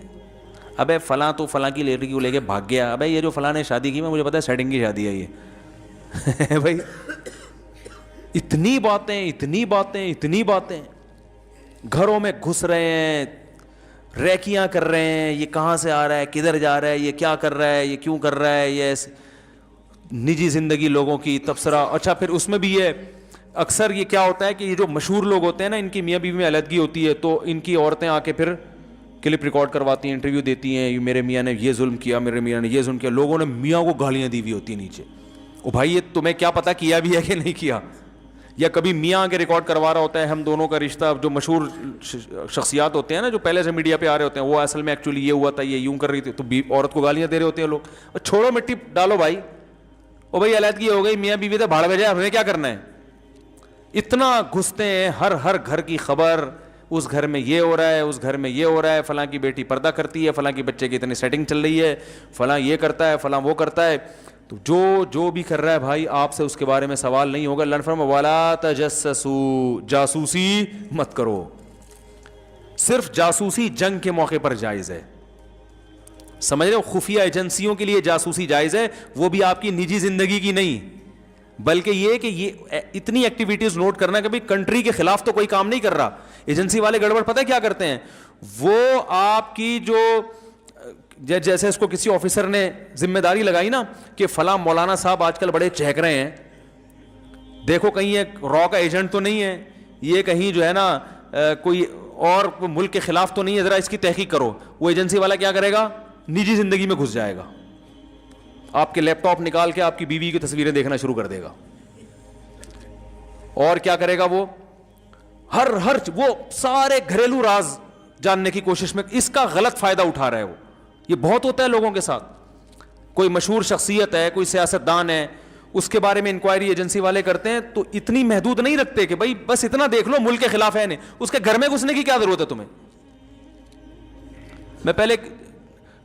S1: ابے فلاں تو فلاں کی لڑکی کو لے کے بھاگ گیا, ابے یہ جو فلاں نے شادی کی, میں مجھے پتا ہے سیٹنگ کی شادی ہے یہ بھائی. اتنی باتیں گھروں میں گھس رہے ہیں, ریکیاں کر رہے ہیں, یہ کہاں سے آ رہا ہے, کدھر جا رہا ہے, یہ کیا کر رہا ہے, یہ کیوں کر رہا ہے, یہ نجی زندگی لوگوں کی تبصرہ. اچھا پھر اس میں بھی یہ اکثر یہ کیا ہوتا ہے کہ یہ جو مشہور لوگ ہوتے ہیں نا, ان کی میاں بیوی میں علیحدگی ہوتی ہے تو ان کی عورتیں آ کے پھر کلپ ریکارڈ کرواتی ہیں, انٹرویو دیتی ہیں, میرے میاں نے یہ ظلم کیا, میرے میاں نے یہ ظلم کیا. لوگوں نے میاں کو گالیاں دی ہوئی ہوتی ہیں نیچے. او بھائی یہ تمہیں کیا پتا کیا بھی ہے کہ نہیں کیا, یا کبھی میاں کے ریکارڈ کروا رہا ہوتا ہے, ہم دونوں کا رشتہ, جو مشہور شخصیات ہوتے ہیں نا جو پہلے سے میڈیا پہ آ رہے ہوتے ہیں, وہ اصل میں ایکچولی یہ ہوا تھا, یہ یوں کر رہی تھی, تو عورت کو گالیاں دے رہے ہوتے ہیں لوگ. اور چھوڑو مٹی ڈالو بھائی, او بھائی علیحدگی ہو گئی, میاں بیوی تو بھاڑ بھیجا, ہمیں کیا کرنا ہے. اتنا گھستے ہیں, ہر گھر کی خبر, اس گھر میں یہ ہو رہا ہے, اس گھر میں یہ ہو رہا ہے, فلاں کی بیٹی پردہ کرتی ہے, فلاں کی بچے کی اتنی سیٹنگ چل رہی ہے, فلاں یہ کرتا ہے, فلاں وہ کرتا ہے. تو جو بھی کر رہا ہے بھائی, آپ سے اس کے بارے میں سوال نہیں ہوگا. اللہ نے فرمایا وَلَا تَجَسَّسُوا, جاسوسی مت کرو. صرف جاسوسی جنگ کے موقع پر جائز ہے. سمجھ رہے ہو؟ خفیہ ایجنسیوں کے لیے جاسوسی جائز ہے, وہ بھی آپ کی نجی زندگی کی نہیں, بلکہ یہ کہ یہ اتنی ایکٹیویٹیز نوٹ کرنا کہ بھئی کنٹری کے خلاف تو کوئی کام نہیں کر رہا. ایجنسی والے گڑبڑ پتہ ہے کیا کرتے ہیں, وہ آپ کی جو جیسے اس کو کسی آفیسر نے ذمہ داری لگائی نا کہ فلاں مولانا صاحب آج کل بڑے چہک رہے ہیں, دیکھو کہیں یہ را کا ایجنٹ تو نہیں ہے, یہ کہیں جو ہے نا کوئی اور ملک کے خلاف تو نہیں ہے, ذرا اس کی تحقیق کرو. وہ ایجنسی والا کیا کرے گا, نجی زندگی میں گھس جائے گا, آپ کے لیپ ٹاپ نکال کے آپ کی بیوی کی تصویریں دیکھنا شروع کر دے گا, اور کیا کرے گا, وہ ہر وہ سارے گھریلو راز جاننے کی کوشش میں اس کا غلط فائدہ اٹھا رہا ہے. وہ یہ بہت ہوتا ہے لوگوں کے ساتھ. کوئی مشہور شخصیت ہے, کوئی سیاستدان ہے, اس کے بارے میں انکوائری ایجنسی والے کرتے ہیں تو اتنی محدود نہیں رکھتے کہ بھائی بس اتنا دیکھ لو ملک کے خلاف ہے نہیں, اس کے گھر میں گھسنے کی کیا ضرورت ہے تمہیں. میں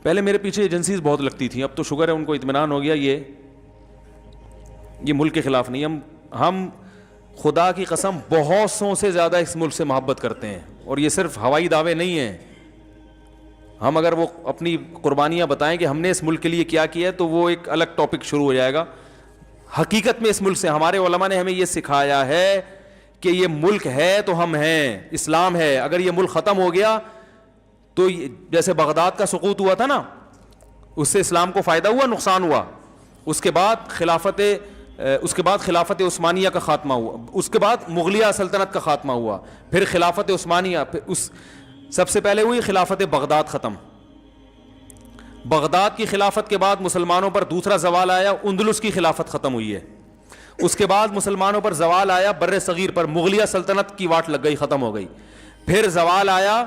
S1: پہلے میرے پیچھے ایجنسیز بہت لگتی تھیں, اب تو شکر ہے ان کو اطمینان ہو گیا یہ ملک کے خلاف نہیں. ہم خدا کی قسم بہت سو سے زیادہ اس ملک سے محبت کرتے ہیں, اور یہ صرف ہوائی دعوے نہیں ہیں. ہم اگر وہ اپنی قربانیاں بتائیں کہ ہم نے اس ملک کے لیے کیا کیا ہے تو وہ ایک الگ ٹاپک شروع ہو جائے گا. حقیقت میں اس ملک سے ہمارے علماء نے ہمیں یہ سکھایا ہے کہ یہ ملک ہے تو ہم ہیں, اسلام ہے. اگر یہ ملک ختم ہو گیا تو جیسے بغداد کا سقوط ہوا تھا نا, اس سے اسلام کو فائدہ ہوا, نقصان ہوا. اس کے بعد خلافت عثمانیہ کا خاتمہ ہوا, اس کے بعد مغلیہ سلطنت کا خاتمہ ہوا, پھر خلافت عثمانیہ, پھر سب سے پہلے ہوئی خلافت بغداد ختم. بغداد کی خلافت کے بعد مسلمانوں پر دوسرا زوال آیا, اندلس کی خلافت ختم ہوئی ہے. اس کے بعد مسلمانوں پر زوال آیا بر صغیر پر, مغلیہ سلطنت کی واٹ لگ گئی, ختم ہو گئی. پھر زوال آیا,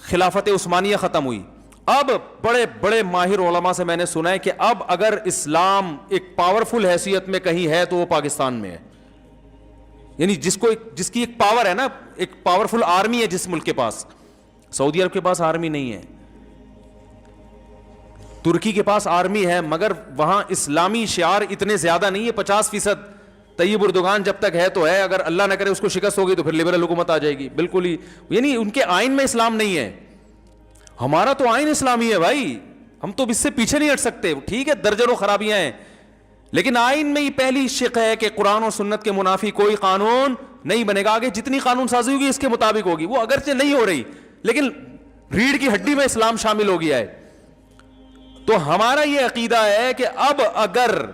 S1: خلافت عثمانیہ ختم ہوئی. اب بڑے بڑے ماہر علماء سے میں نے سنا ہے کہ اب اگر اسلام ایک پاورفل حیثیت میں کہیں ہے تو وہ پاکستان میں ہے. یعنی جس کی ایک پاور ہے نا, ایک پاورفل آرمی ہے جس ملک کے پاس. سعودی عرب کے پاس آرمی نہیں ہے, ترکی کے پاس آرمی ہے, مگر وہاں اسلامی شعار اتنے زیادہ نہیں ہے. 50% طیب اردگان جب تک ہے تو ہے, اگر اللہ نہ کرے اس کو شکست ہوگی تو پھر لبرل حکومت آ جائے گی. بالکل ہی, یعنی ان کے آئین میں اسلام نہیں ہے. ہمارا تو آئین اسلامی ہے بھائی, ہم تو اس سے پیچھے نہیں ہٹ سکتے. ٹھیک ہے درجنوں خرابیاں ہیں, لیکن آئین میں یہ پہلی شق ہے کہ قرآن و سنت کے منافی کوئی قانون نہیں بنے گا. آگے جتنی قانون سازی ہوگی اس کے مطابق ہوگی, وہ اگرچہ نہیں ہو رہی لیکن ریڑھ کی ہڈی میں اسلام شامل ہو گیا ہے. تو ہمارا یہ عقیدہ ہے کہ اب اگر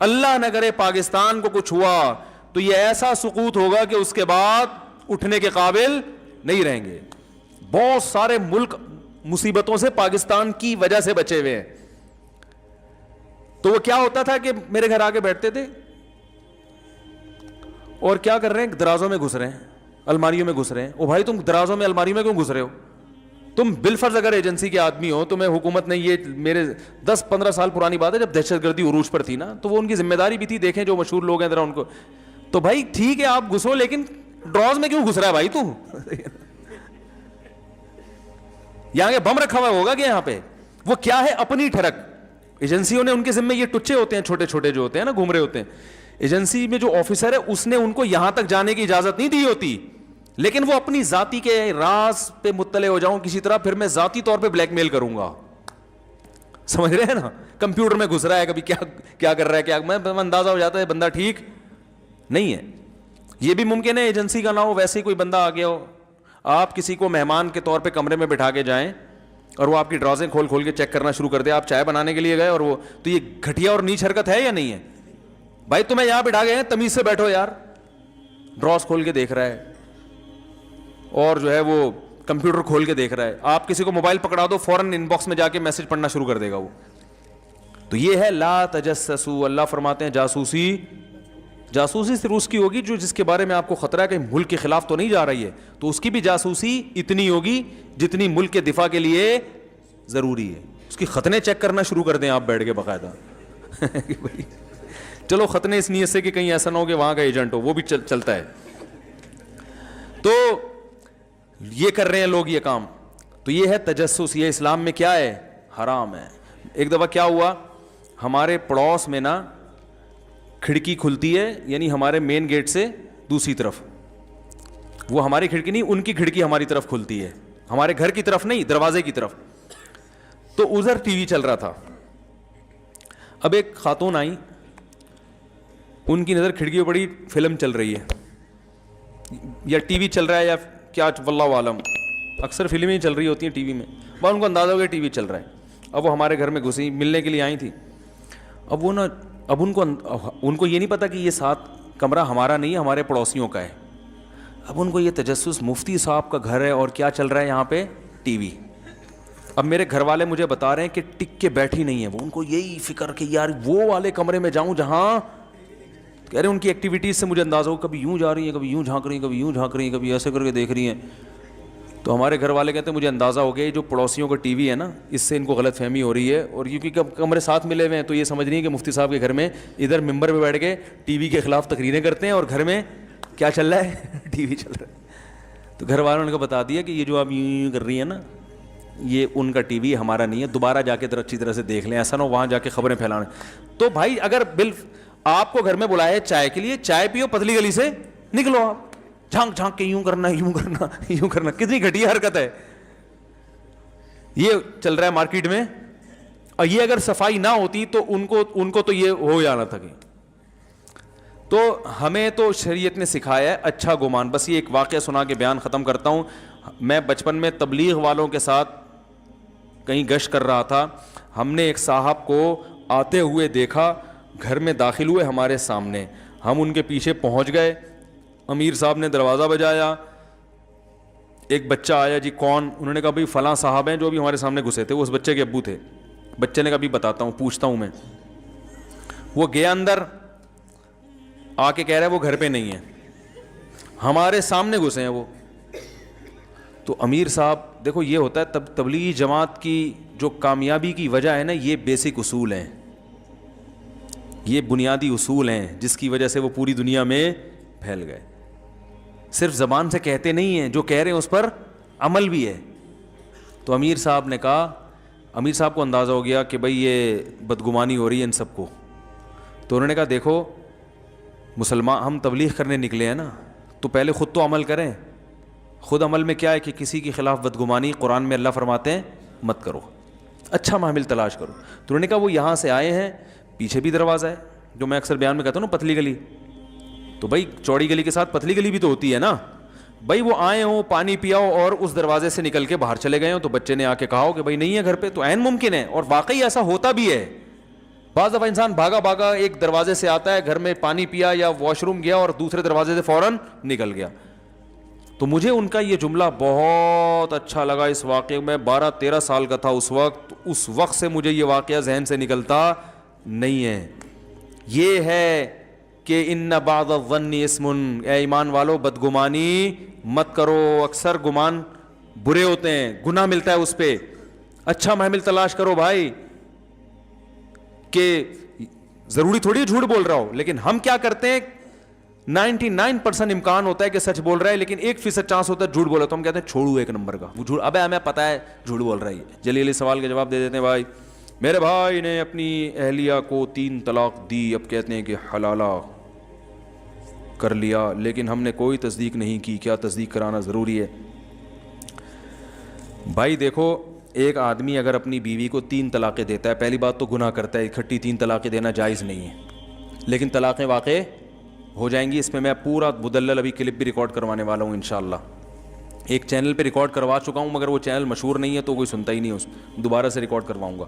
S1: اللہ نہ کرے پاکستان کو کچھ ہوا تو یہ ایسا سقوط ہوگا کہ اس کے بعد اٹھنے کے قابل نہیں رہیں گے. بہت سارے ملک مصیبتوں سے پاکستان کی وجہ سے بچے ہوئے ہیں. تو وہ کیا ہوتا تھا کہ میرے گھر آ کے بیٹھتے تھے اور کیا کر رہے ہیں, درازوں میں گھس رہے ہیں, الماریوں میں گھس رہے ہیں. او بھائی تم درازوں میں الماریوں میں کیوں گھس رہے ہو؟ تم بالفرض اگر ایجنسی کے آدمی ہو, تمہیں حکومت نے یہ, میرے 10-15 سال پرانی بات ہے جب دہشت گردی عروج پر تھی نا, تو وہ ان کی ذمہ داری بھی تھی, دیکھیں جو مشہور لوگ ہیں ذرا ان کو. تو بھائی ٹھیک ہے آپ گھسو, لیکن ڈراز میں کیوں گھس رہا ہے بھائی تو؟ یہاں کے بم رکھا ہوا ہوگا کہ یہاں پہ وہ کیا ہے اپنی ٹھڑک. ایجنسیوں نے ان کے ذمہ یہ ٹچے ہوتے ہیں, چھوٹے چھوٹے جو ہوتے ہیں نا, گھوم رہے ہوتے ہیں. ایجنسی میں جو آفیسر ہے اس نے ان کو یہاں تک جانے کی اجازت نہیں دی ہوتی, لیکن وہ اپنی ذاتی کے راز پہ مطلع ہو جاؤں کسی طرح, پھر میں ذاتی طور پہ بلیک میل کروں گا. سمجھ رہے ہیں نا, کمپیوٹر میں گھس رہا ہے, کبھی کیا کر رہا ہے, کیا میں اندازہ ہو جاتا ہے بندہ ٹھیک نہیں ہے. یہ بھی ممکن ہے ایجنسی کا نہ ہو, ویسے ہی کوئی بندہ آ گیا ہو. آپ کسی کو مہمان کے طور پہ کمرے میں بٹھا کے جائیں اور وہ آپ کی ڈرازیں کھول کے چیک کرنا شروع کر دے. آپ چائے بنانے کے لیے گئے اور وہ, تو یہ گھٹیا اور نیچ حرکت ہے یا نہیں ہے؟ بھائی تمہیں یہاں بٹھا گئے ہیں, تمیز سے بیٹھو یار. ڈراز کھول کے دیکھ رہا ہے اور جو ہے وہ کمپیوٹر کھول کے دیکھ رہا ہے. آپ کسی کو موبائل پکڑا دو, فوراً ان باکس میں جا کے میسج پڑھنا شروع کر دے گا وہ. تو یہ ہے لا تجسسوا. اللہ فرماتے ہیں جاسوسی صرف اس کی ہوگی جو جس کے بارے میں آپ کو خطرہ ہے کہ ملک کے خلاف تو نہیں جا رہی ہے, تو اس کی بھی جاسوسی اتنی ہوگی جتنی ملک کے دفاع کے لیے ضروری ہے. اس کی ختنے چیک کرنا شروع کر دیں آپ بیٹھ کے باقاعدہ. چلو ختنے اس نیت سے کہ کہیں ایسا نہ ہو کہ وہاں کا ایجنٹ ہو, وہ بھی چلتا ہے. تو یہ کر رہے ہیں لوگ یہ کام. تو یہ ہے تجسس, یہ اسلام میں کیا ہے, حرام ہے. ایک دفعہ کیا ہوا, ہمارے پڑوس میں نا کھڑکی کھلتی ہے, یعنی ہمارے مین گیٹ سے دوسری طرف, وہ ہماری کھڑکی نہیں ان کی کھڑکی ہماری طرف کھلتی ہے. ہمارے گھر کی طرف نہیں, دروازے کی طرف. تو ادھر ٹی وی چل رہا تھا. اب ایک خاتون آئی, ان کی نظر کھڑکی پہ پڑی, فلم چل رہی ہے یا ٹی وی چل رہا ہے یا کیا, واللہ عالم, اکثر فلمیں چل رہی ہوتی ہیں ٹی وی میں, بس ان کو اندازہ ہو گیا ٹی وی چل رہا ہے. اب وہ ہمارے گھر میں گھسی, ملنے کے لیے آئی تھی. اب وہ نا, اب ان کو یہ نہیں پتا کہ یہ ساتھ کمرہ ہمارا نہیں ہے, ہمارے پڑوسیوں کا ہے. اب ان کو یہ تجسس, مفتی صاحب کا گھر ہے اور کیا چل رہا ہے یہاں پہ, ٹی وی. اب میرے گھر والے مجھے بتا رہے ہیں کہ ٹک کے بیٹھی نہیں ہے وہ, ان کو یہی فکر کہ یار وہ والے کمرے میں جاؤں جہاں, کہہ رہے ان کی ایکٹیویٹیز سے مجھے اندازہ ہو, کبھی یوں جا رہی ہیں, کبھی یوں جھانک رہی ہیں, کبھی یوں جھانک رہی ہیں, کبھی ایسے کر کے دیکھ رہی ہیں. تو ہمارے گھر والے کہتے ہیں مجھے اندازہ ہو گیا جو پڑوسیوں کا ٹی وی ہے نا, اس سے ان کو غلط فہمی ہو رہی ہے. اور کیونکہ کمرے ساتھ ملے ہوئے ہیں تو یہ سمجھ رہی ہیں کہ مفتی صاحب کے گھر میں ادھر ممبر پہ بیٹھ کے ٹی وی کے خلاف تقریریں کرتے ہیں اور گھر میں کیا چل رہا ہے, ٹی وی چل رہا ہے. تو گھر والوں نے کو بتا دیا کہ یہ جو آپ یوں کر رہی ہیں نا, یہ ان کا ٹی وی, ہمارا نہیں ہے, دوبارہ جا کے اچھی طرح سے دیکھ لیں, ایسا نہ ہو وہاں جا کے خبریں پھیلانے. تو بھائی اگر آپ کو گھر میں بلائے چائے کے لیے, چائے پیو, پتلی گلی سے نکلو, آپ جھانک جھانک کے یوں کرنا یوں کرنا یوں کرنا, کتنی گھٹیا حرکت ہے. یہ چل رہا ہے مارکیٹ میں, اور یہ اگر صفائی نہ ہوتی تو ان کو تو یہ ہو جانا تھا. کہ تو ہمیں تو شریعت نے سکھایا ہے اچھا گمان. بس یہ ایک واقعہ سنا کے بیان ختم کرتا ہوں. میں بچپن میں تبلیغ والوں کے ساتھ کہیں گشت کر رہا تھا, ہم نے ایک صاحب کو آتے ہوئے دیکھا, گھر میں داخل ہوئے ہمارے سامنے, ہم ان کے پیچھے پہنچ گئے, امیر صاحب نے دروازہ بجایا, ایک بچہ آیا, جی کون, انہوں نے کہا بھائی فلاں صاحب ہیں جو بھی ہمارے سامنے گھسے تھے, وہ اس بچے کے ابو تھے. بچے نے کہا بھی بتاتا ہوں, پوچھتا ہوں میں. وہ گیا اندر, آ کے کہہ رہا ہے وہ گھر پہ نہیں ہے, ہمارے سامنے گھسے ہیں وہ. تو امیر صاحب, دیکھو یہ ہوتا ہے تبلیغی جماعت کی جو کامیابی کی وجہ ہے نا, یہ بیسک اصول ہیں, یہ بنیادی اصول ہیں جس کی وجہ سے وہ پوری دنیا میں پھیل گئے. صرف زبان سے کہتے نہیں ہیں, جو کہہ رہے ہیں اس پر عمل بھی ہے. تو امیر صاحب نے کہا, امیر صاحب کو اندازہ ہو گیا کہ بھئی یہ بدگمانی ہو رہی ہے ان سب کو. تو انہوں نے کہا دیکھو مسلمان, ہم تبلیغ کرنے نکلے ہیں نا, تو پہلے خود تو عمل کریں. خود عمل میں کیا ہے کہ کسی کے خلاف بدگمانی, قرآن میں اللہ فرماتے ہیں مت کرو, اچھا معامل تلاش کرو. تو انہوں نے کہا وہ یہاں سے آئے ہیں, پیچھے بھی دروازہ ہے, جو میں اکثر بیان میں کہتا ہوں نا پتلی گلی, تو بھائی چوڑی گلی کے ساتھ پتلی گلی بھی تو ہوتی ہے نا. بھائی وہ آئے ہوں, پانی پیاؤ اور اس دروازے سے نکل کے باہر چلے گئے ہوں, تو بچے نے آ کے کہا ہو کہ بھائی نہیں ہے گھر پہ, تو عین ممکن ہے. اور واقعی ایسا ہوتا بھی ہے. بعض دفعہ انسان بھاگا بھاگا ایک دروازے سے آتا ہے, گھر میں پانی پیا یا واش روم گیا اور دوسرے دروازے سے فوراً نکل گیا. تو مجھے ان کا یہ جملہ بہت اچھا لگا اس واقعے میں. 12-13 سال کا تھا اس وقت سے مجھے یہ واقعہ ذہن سے نکلتا نہیں ہے. یہ ہے کہ ان بعض الظن اسم, اے ایمان والو بدگمانی مت کرو, اکثر گمان برے ہوتے ہیں, گناہ ملتا ہے اس پہ. اچھا محمل تلاش کرو بھائی, کہ ضروری تھوڑی جھوٹ بول رہا ہو, لیکن ہم کیا کرتے ہیں 99% امکان ہوتا ہے کہ سچ بول رہا ہے, لیکن 1% چانس ہوتا ہے جھوٹ بولا, تو ہم کہتے ہیں چھوڑو ایک نمبر کا وہ جھوٹ, ابے ہمیں پتہ ہے جھوٹ بول رہا ہے. جلیلی سوال کے جواب دے دیتے ہیں, بھائی میرے بھائی نے اپنی اہلیہ کو 3 طلاق دی, اب کہتے ہیں کہ حلالہ کر لیا, لیکن ہم نے کوئی تصدیق نہیں کی. کیا تصدیق کرانا ضروری ہے؟ بھائی دیکھو, ایک آدمی اگر اپنی بیوی کو 3 طلاقیں دیتا ہے, پہلی بات تو گناہ کرتا ہے, اکٹھی 3 طلاقیں دینا جائز نہیں ہے, لیکن طلاقیں واقع ہو جائیں گی. اس میں میں پورا مدلل ابھی کلپ بھی ریکارڈ کروانے والا ہوں انشاءاللہ. ایک چینل پہ ریکارڈ کروا چکا ہوں, مگر وہ چینل مشہور نہیں ہے تو کوئی سنتا ہی نہیں, اس دوبارہ سے ریکارڈ کرواؤں گا.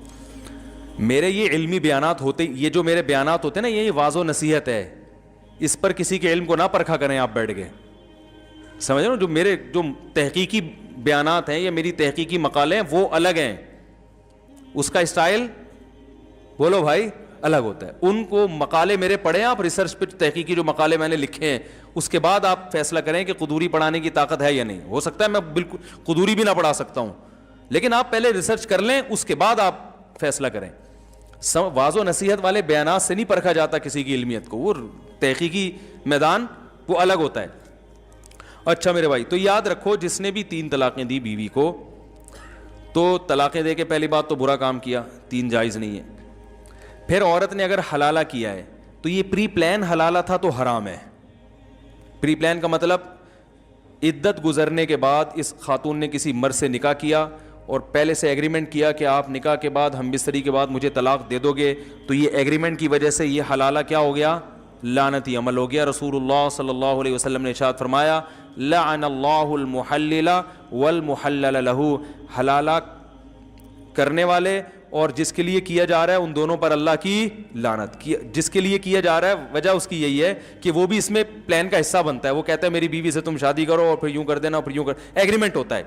S1: میرے یہ علمی بیانات ہوتے, یہ جو میرے بیانات ہوتے ہیں نا, یہ واضح و نصیحت ہے, اس پر کسی کے علم کو نہ پرکھا کریں آپ بیٹھ کے, سمجھ رہے ہو. جو میرے جو تحقیقی بیانات ہیں یا میری تحقیقی مقالے ہیں وہ الگ ہیں, اس کا اسٹائل بولو بھائی الگ ہوتا ہے. ان کو مقالے میرے پڑھیں آپ, ریسرچ پہ تحقیقی جو مقالے میں نے لکھے ہیں, اس کے بعد آپ فیصلہ کریں کہ قدوری پڑھانے کی طاقت ہے یا نہیں. ہو سکتا ہے میں بالکل قدوری بھی نہ پڑھا سکتا ہوں, لیکن آپ پہلے ریسرچ کر لیں, اس کے بعد آپ فیصلہ کریں. واضح و نصیحت والے بیانات سے نہیں پرکھا جاتا کسی کی علمیت کو, وہ تحقیقی میدان وہ الگ ہوتا ہے. اچھا میرے بھائی, تو یاد رکھو جس نے بھی 3 طلاقیں دی بیوی کو, تو طلاقیں دے کے پہلی بات تو برا کام کیا, 3 جائز نہیں ہے. پھر عورت نے اگر حلالہ کیا ہے تو یہ پری پلان حلالہ تھا تو حرام ہے. پری پلان کا مطلب عدت گزرنے کے بعد اس خاتون نے کسی مرد سے نکاح کیا اور پہلے سے ایگریمنٹ کیا کہ آپ نکاح کے بعد ہم بستری کے بعد مجھے طلاق دے دو گے, تو یہ ایگریمنٹ کی وجہ سے یہ حلالہ کیا ہو گیا؟ لعنتی عمل ہو گیا. رسول اللہ صلی اللہ علیہ وسلم نے ارشاد فرمایا لعن اللہ المحلل والمحلل لہ, حلالہ کرنے والے اور جس کے لیے کیا جا رہا ہے ان دونوں پر اللہ کی لعنت. جس کے لیے کیا جا رہا ہے وجہ اس کی یہی ہے کہ وہ بھی اس میں پلان کا حصہ بنتا ہے. وہ کہتا ہے میری بیوی سے تم شادی کرو اور پھر یوں کر دینا اور پھر یوں کر, ایگریمنٹ ہوتا ہے.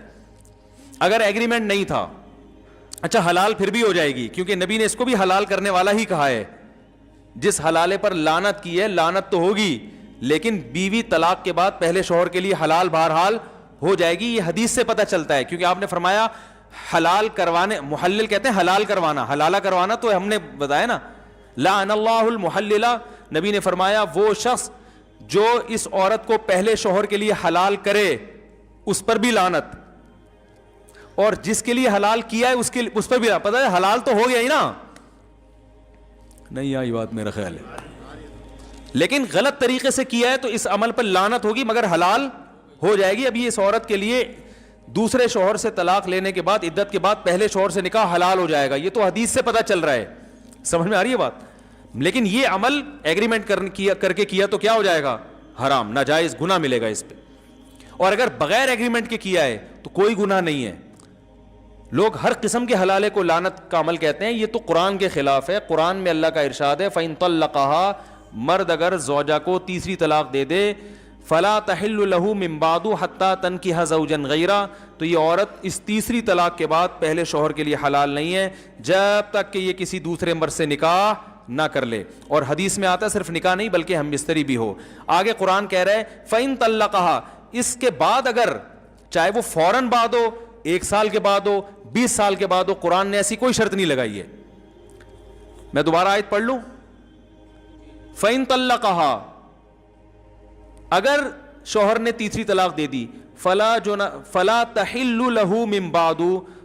S1: اگر ایگریمنٹ نہیں تھا, اچھا حلال پھر بھی ہو جائے گی, کیونکہ نبی نے اس کو بھی حلال کرنے والا ہی کہا ہے. جس حلالے پر لعنت کی ہے لعنت تو ہوگی, لیکن بیوی طلاق کے بعد پہلے شوہر کے لیے حلال بہرحال ہو جائے گی. یہ حدیث سے پتہ چلتا ہے, کیونکہ آپ نے فرمایا حلال کروانے, محلل کہتے ہیں حلال کروانا, حلالہ کروانا تو ہم نے بتایا نا, لعن اللہ المحلل, نبی نے فرمایا وہ شخص جو اس عورت کو پہلے شوہر کے لیے حلال کرے اس پر بھی لعنت, اور جس کے لیے حلال کیا ہے اس پر بھی پتہ ہے حلال تو ہو گیا ہی نا. نہیں آئی بات میرا خیال ہے, لیکن غلط طریقے سے کیا ہے تو اس عمل پر لعنت ہوگی, مگر حلال ہو جائے گی. ابھی اس عورت کے لیے دوسرے شوہر سے طلاق لینے کے بعد عدت کے بعد پہلے شوہر سے نکاح حلال ہو جائے گا, یہ تو حدیث سے پتہ چل رہا ہے. سمجھ میں آ رہی ہے بات؟ لیکن یہ عمل ایگریمنٹ کر کے کیا تو کیا ہو جائے گا؟ حرام, ناجائز, گناہ ملے گا اس پہ. اور اگر بغیر ایگریمنٹ کے کیا ہے تو کوئی گناہ نہیں ہے. لوگ ہر قسم کے حلالے کو لعنت کا عمل کہتے ہیں, یہ تو قرآن کے خلاف ہے. قرآن میں اللہ کا ارشاد ہے فَإِن طَلَّقَهَا, مرد اگر زوجہ کو تیسری طلاق دے دے, فَلَا تَحِلُّ لَهُ مِن بَعْدُ حَتَّى تَنكِحَ زَوْجًا غَيْرَهُ, تو یہ عورت اس تیسری طلاق کے بعد پہلے شوہر کے لیے حلال نہیں ہے جب تک کہ یہ کسی دوسرے مرد سے نکاح نہ کر لے. اور حدیث میں آتا ہے صرف نکاح نہیں بلکہ ہم بستری بھی ہو. آگے قرآن کہہ رہے ہیں فَإِن طَلَّقَهَا, اس کے بعد اگر چاہے وہ فوراً بعد ہو, 1 سال کے بعد ہو, 20 سال کے بعد ہو, قرآن نے ایسی کوئی شرط نہیں لگائی ہے. میں دوبارہ آیت پڑھ لوں, فَإِن طَلَّقَهَا, اگر شوہر نے تیسری طلاق دے دی, فَلَا تَحِلُّ لَهُ مِن بَعْدُ,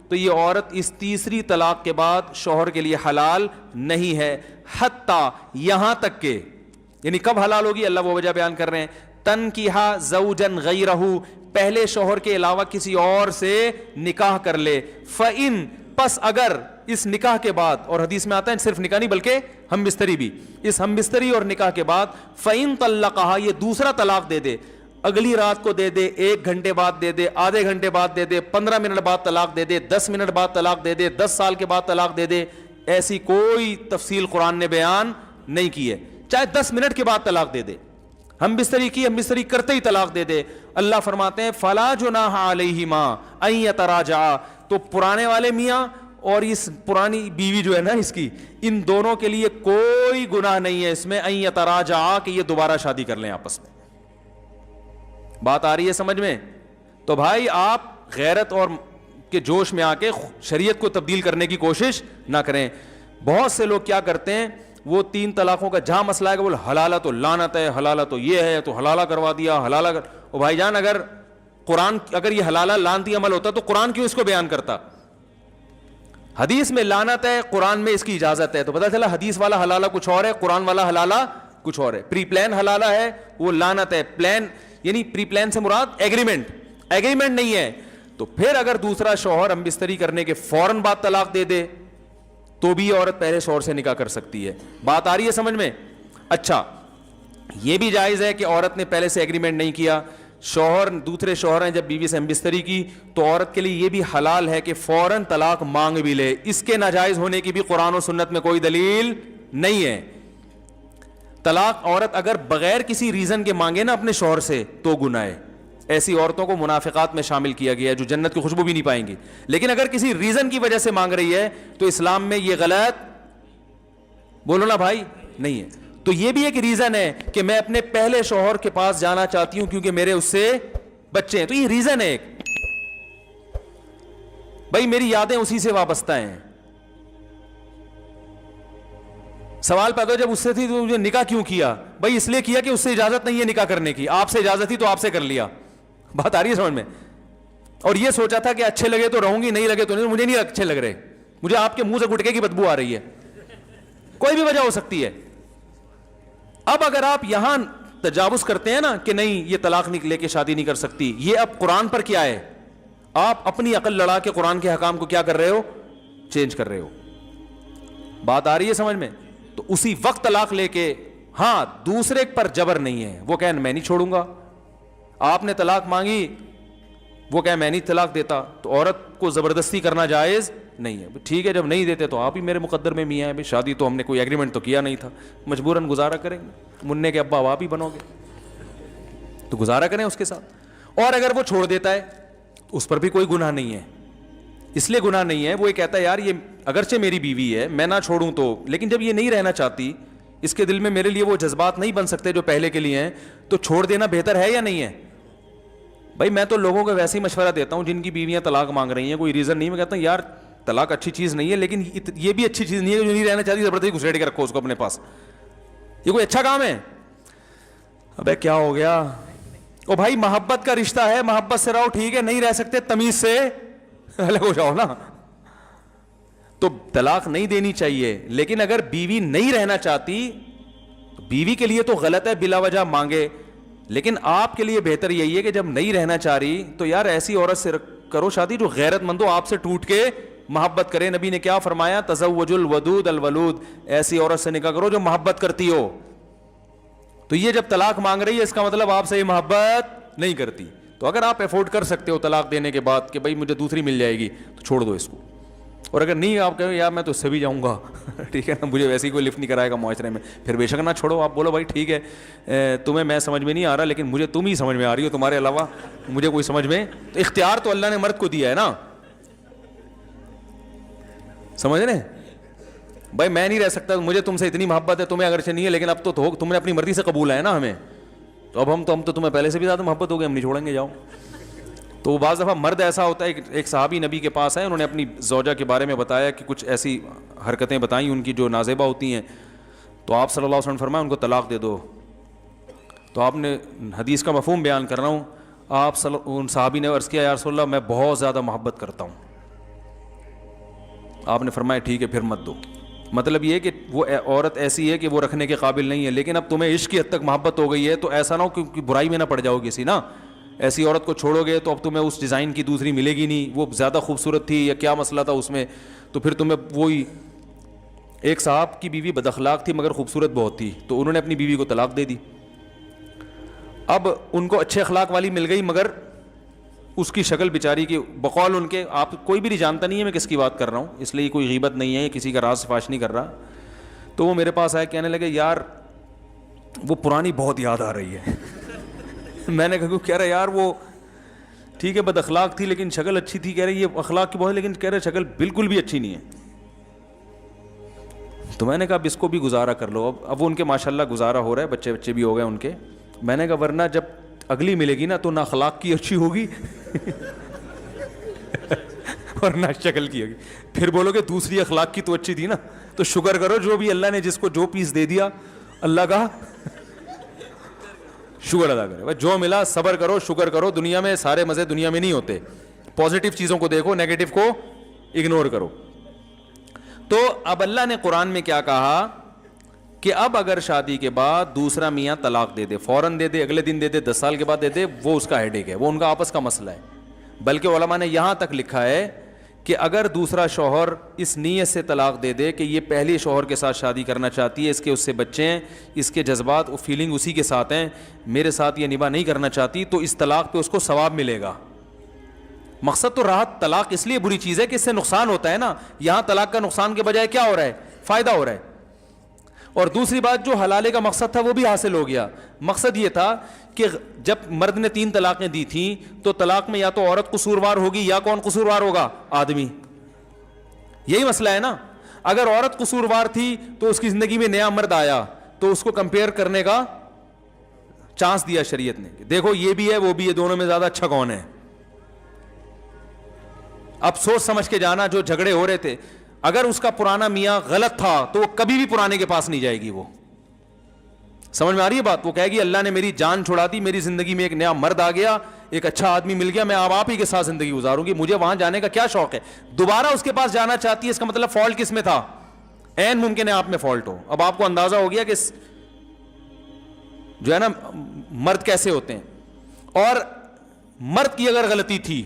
S1: تو یہ عورت اس تیسری طلاق کے بعد شوہر کے لیے حلال نہیں ہے, حتیٰ, یہاں تک کہ, یعنی کب حلال ہوگی اللہ وہ وجہ بیان کر رہے ہیں, تنکیحا زوجن غیرہ, پہلے شوہر کے علاوہ کسی اور سے نکاح کر لے. فَإِن, پس اگر اس نکاح کے بعد, اور حدیث میں آتا ہے صرف نکاح نہیں بلکہ ہم بستری بھی, اس ہم بستری اور نکاح کے بعد فَإِن طَلَّقَهَا, یہ دوسرا طلاق دے دے, اگلی رات کو دے دے, 1 گھنٹے بعد دے دے, آدھے گھنٹے بعد دے دے, 15 منٹ بعد طلاق دے دے, 10 منٹ بعد طلاق دے دے, 10 سال کے بعد طلاق دے دے, ایسی کوئی تفصیل قرآن نے بیان نہیں کی ہے. چاہے 10 منٹ کے بعد طلاق دے دے, ہم بستری کی, ہم بستری کرتے ہی طلاق دے دے, اللہ فرماتے ہیں فَلَا جُنَاحَ عَلَيْهِمَا أَن يَتَرَاجَعَا, تو پرانے والے میاں اور اس پرانی بیوی جو ہے نا اس کی, ان دونوں کے لیے کوئی گناہ نہیں ہے اس میں أن يَتَرَاجَعَا, کہ یہ دوبارہ شادی کر لیں آپس میں. بات آ رہی ہے سمجھ میں؟ تو بھائی آپ غیرت اور کے جوش میں آ کے شریعت کو تبدیل کرنے کی کوشش نہ کریں. بہت سے لوگ کیا کرتے ہیں, وہ 3 طلاقوں کا جہاں مسئلہ ہے کہ بول حلالہ تو لعنت ہے, حلالہ تو یہ ہے, تو حلالہ کروا دیا, حلالہ کر. او بھائی جان, اگر قرآن, اگر یہ حلالہ لعنتی عمل ہوتا تو قرآن کیوں اس کو بیان کرتا؟ حدیث میں لعنت ہے, قرآن میں اس کی اجازت ہے, تو پتہ چلا حدیث والا حلالہ کچھ اور ہے, قرآن والا حلالہ کچھ اور ہے. پری پلان حلالہ ہے, وہ لعنت ہے. پلان یعنی پری پلان سے مراد ایگریمنٹ, ایگریمنٹ نہیں ہے. تو پھر اگر دوسرا شوہر ہم بستری کرنے کے فوراً بعد طلاق دے دے تو بھی عورت پہلے شوہر سے نکاح کر سکتی ہے. بات آ رہی ہے سمجھ میں؟ اچھا, یہ بھی جائز ہے کہ عورت نے پہلے سے ایگریمنٹ نہیں کیا, شوہر, دوسرے شوہر ہیں جب بیوی سے ہم بستری کی, تو عورت کے لیے یہ بھی حلال ہے کہ فوراً طلاق مانگ بھی لے. اس کے ناجائز ہونے کی بھی قرآن و سنت میں کوئی دلیل نہیں ہے. طلاق عورت اگر بغیر کسی ریزن کے مانگے نا اپنے شوہر سے تو گناہ ہے. ایسی عورتوں کو منافقات میں شامل کیا گیا ہے جو جنت کی خوشبو بھی نہیں پائیں گی. لیکن اگر کسی ریزن کی وجہ سے مانگ رہی ہے تو اسلام میں یہ غلط, بولو نا بھائی, نہیں ہے. تو یہ بھی ایک ریزن ہے کہ میں اپنے پہلے شوہر کے پاس جانا چاہتی ہوں کیونکہ میرے اس سے بچے ہیں, تو یہ ریزن ہے ایک. بھائی میری یادیں اسی سے وابستہ ہیں. سوال پیدا ہو جب اس سے تھی تو مجھے نکاح کیوں کیا؟ بھائی اس لیے کیا کہ اس سے اجازت نہیں ہے نکاح کرنے کی, آپ سے اجازت تھی تو آپ سے کر لیا. بات آ رہی ہے سمجھ میں؟ اور یہ سوچا تھا کہ اچھے لگے تو رہوں گی, نہیں لگے تو نہیں. مجھے نہیں اچھے لگ رہے, مجھے آپ کے منہ سے گٹکے کی بدبو آ رہی ہے. کوئی بھی وجہ ہو سکتی ہے. اب اگر آپ یہاں تجاوز کرتے ہیں نا کہ نہیں یہ طلاق لے کے شادی نہیں کر سکتی, یہ اب قرآن پر کیا ہے, آپ اپنی عقل لڑا کے قرآن کے حکام کو کیا کر رہے ہو, چینج کر رہے ہو. بات آ رہی ہے سمجھ میں؟ تو اسی وقت طلاق لے کے, ہاں دوسرے پر جبر نہیں ہے, وہ کہیں میں نہیں چھوڑوں گا. آپ نے طلاق مانگی, وہ کہیں میں نہیں طلاق دیتا, تو عورت کو زبردستی کرنا جائز نہیں ہے. ٹھیک ہے جب نہیں دیتے تو آپ ہی میرے مقدر میں میاں ہیں, شادی تو ہم نے کوئی ایگریمنٹ تو کیا نہیں تھا, مجبوراً گزارا کریں گے, منع کے ابا آپ ہی بنو گے تو گزارا کریں اس کے ساتھ. اور اگر وہ چھوڑ دیتا ہے تو اس پر بھی کوئی گناہ نہیں ہے. اس لیے گناہ نہیں ہے, وہ یہ کہتا ہے یار یہ اگرچہ میری بیوی ہے, میں نہ چھوڑوں تو, لیکن جب یہ نہیں رہنا چاہتی, اس کے دل میں میرے لیے وہ جذبات نہیں بن سکتے جو پہلے کے لیے ہیں, تو چھوڑ دینا بہتر ہے یا نہیں ہے؟ بھائی میں تو لوگوں کو ویسے ہی مشورہ دیتا ہوں جن کی بیویاں طلاق مانگ رہی ہیں, کوئی ریزن نہیں, میں کہتا ہوں یار طلاق اچھی چیز نہیں ہے, لیکن یہ بھی اچھی چیز نہیں ہے جو نہیں رہنا چاہتی زبردستی گھسیٹ کے رکھو اس کو اپنے پاس, یہ کوئی اچھا کام ہے؟ ابے کیا ہو گیا, او بھائی محبت کا رشتہ ہے, محبت سے رہو, ٹھیک ہے, نہیں رہ سکتے تمیز سے الگ ہو جاؤ نا. تو طلاق نہیں دینی چاہیے, لیکن اگر بیوی نہیں رہنا چاہتی, بیوی کے لیے تو غلط ہے بلا وجہ مانگے, لیکن آپ کے لیے بہتر یہی ہے کہ جب نہیں رہنا چاہ رہی تو یار ایسی عورت سے کرو شادی جو غیرت مند ہو, آپ سے ٹوٹ کے محبت کرے. نبی نے کیا فرمایا, تزوج الودود الولود, ایسی عورت سے نکاح کرو جو محبت کرتی ہو. تو یہ جب طلاق مانگ رہی ہے اس کا مطلب آپ سے یہ محبت نہیں کرتی. تو اگر آپ افورڈ کر سکتے ہو طلاق دینے کے بعد کہ بھائی مجھے دوسری مل جائے گی تو چھوڑ دو اس کو, اور اگر نہیں آپ کہیں یار میں تو اس سے بھی جاؤں گا ٹھیک ہے نا, مجھے ویسے ہی کوئی لفٹ نہیں کرائے گا معاشرے میں, پھر بے شک نہ چھوڑو. آپ بولو بھائی ٹھیک ہے تمہیں میں سمجھ میں نہیں آ رہا, لیکن مجھے تم ہی سمجھ میں آ رہی ہو, تمہارے علاوہ مجھے کوئی سمجھ میں, تو اختیار تو اللہ نے مرد کو دیا ہے نا, سمجھ رہے بھائی میں نہیں رہ سکتا, مجھے تم سے اتنی محبت ہے, تمہیں اگرچہ نہیں ہے, لیکن اب تو تم نے اپنی مرضی سے قبول ہے نا ہمیں, تو اب ہم تو تمہیں پہلے سے بھی زیادہ محبت ہو گئی, ہم نہیں چھوڑیں گے, جاؤ. تو بعض دفعہ مرد ایسا ہوتا ہے, ایک صحابی نبی کے پاس آئے, انہوں نے اپنی زوجہ کے بارے میں بتایا کہ کچھ ایسی حرکتیں بتائیں ان کی جو نازیبہ ہوتی ہیں, تو آپ صلی اللہ علیہ وسلم فرمایا ان کو طلاق دے دو. تو آپ نے حدیث کا مفہوم بیان کر رہا ہوں, آپ ان صحابی نے عرض کیا یا رسول اللہ میں بہت زیادہ محبت کرتا ہوں. آپ نے فرمایا ٹھیک ہے پھر مت دو. مطلب یہ کہ وہ عورت ایسی ہے کہ وہ رکھنے کے قابل نہیں ہے, لیکن اب تمہیں عشق کی حد تک محبت ہو گئی ہے, تو ایسا نہ ہو کہ برائی میں نہ پڑ جاؤ کسی نا. ایسی عورت کو چھوڑو گے تو اب تمہیں اس ڈیزائن کی دوسری ملے گی نہیں, وہ زیادہ خوبصورت تھی یا کیا مسئلہ تھا اس میں, تو پھر تمہیں وہی. ایک صاحب کی بیوی بد اخلاق تھی مگر خوبصورت بہت تھی, تو انہوں نے اپنی بیوی کو طلاق دے دی. اب ان کو اچھے اخلاق والی مل گئی, مگر اس کی شکل بیچاری کی بقول ان کے, آپ کوئی بھی نہیں جانتا نہیں ہے میں کس کی بات کر رہا ہوں, اس لیے کوئی غیبت نہیں ہے, کسی کا راز فاش نہیں کر رہا. تو وہ میرے پاس آئے, کہنے لگے یار وہ پرانی بہت یاد آ رہی ہے. میں نے کہا کہہ رہا یار وہ ٹھیک ہے بد اخلاق تھی لیکن شکل اچھی تھی. کہہ رہے یہ اخلاق کی بہت, لیکن کہہ رہے شکل بالکل بھی اچھی نہیں ہے. تو میں نے کہا اب اس کو بھی گزارا کر لو. اب وہ ان کے ماشاءاللہ گزارا ہو رہا ہے, بچے بھی ہو گئے ان کے. میں نے کہا ورنہ جب اگلی ملے گی نا تو نہ اخلاق کی اچھی ہوگی اور نہ شکل کی ہوگی, پھر بولو کہ دوسری اخلاق کی تو اچھی تھی نا. تو شکر کرو جو بھی اللہ نے جس کو جو پیس دے دیا اللہ کا شکر ادا کرے. جو ملا صبر کرو, شکر کرو. دنیا میں سارے مزے دنیا میں نہیں ہوتے. پازیٹیو چیزوں کو دیکھو, نیگیٹو کو اگنور کرو. تو اب اللہ نے قرآن میں کیا کہا کہ اب اگر شادی کے بعد دوسرا میاں طلاق دے دے, فوراً دے دے, اگلے دن دے دے, 10 سال کے بعد دے دے, وہ اس کا ہیڈیک ہے, وہ ان کا آپس کا مسئلہ ہے. بلکہ علماء نے یہاں تک لکھا ہے کہ اگر دوسرا شوہر اس نیت سے طلاق دے دے کہ یہ پہلے شوہر کے ساتھ شادی کرنا چاہتی ہے, اس کے اس سے بچے ہیں, اس کے جذبات و فیلنگ اسی کے ساتھ ہیں, میرے ساتھ یہ نباہ نہیں کرنا چاہتی, تو اس طلاق پہ اس کو ثواب ملے گا. مقصد تو راحت. طلاق اس لیے بری چیز ہے کہ اس سے نقصان ہوتا ہے نا, یہاں طلاق کا نقصان کے بجائے کیا ہو رہا ہے, فائدہ ہو رہا ہے. اور دوسری بات جو حلالے کا مقصد تھا وہ بھی حاصل ہو گیا. مقصد یہ تھا کہ جب مرد نے 3 طلاقیں دی تھیں تو طلاق میں یا تو عورت قصوروار ہوگی یا کون قصوروار ہوگا, آدمی. یہی مسئلہ ہے نا. اگر عورت قصوروار تھی تو اس کی زندگی میں نیا مرد آیا تو اس کو کمپیئر کرنے کا چانس دیا شریعت نے, دیکھو یہ بھی ہے وہ بھی ہے, دونوں میں زیادہ اچھا کون ہے. اب سوچ سمجھ کے جانا. جو جھگڑے ہو رہے تھے, اگر اس کا پرانا میاں غلط تھا تو وہ کبھی بھی پرانے کے پاس نہیں جائے گی. وہ سمجھ میں آ رہی ہے بات. وہ کہے گی اللہ نے میری جان چھڑا دی, میری زندگی میں ایک نیا مرد آ گیا, ایک اچھا آدمی مل گیا, میں اب آپ ہی کے ساتھ زندگی گزاروں گی, مجھے وہاں جانے کا کیا شوق ہے. دوبارہ اس کے پاس جانا چاہتی ہے, اس کا مطلب فالٹ کس میں تھا, عین ممکن ہے آپ میں فالٹ ہو. اب آپ کو اندازہ ہو گیا کہ جو ہے نا مرد کیسے ہوتے ہیں. اور مرد کی اگر غلطی تھی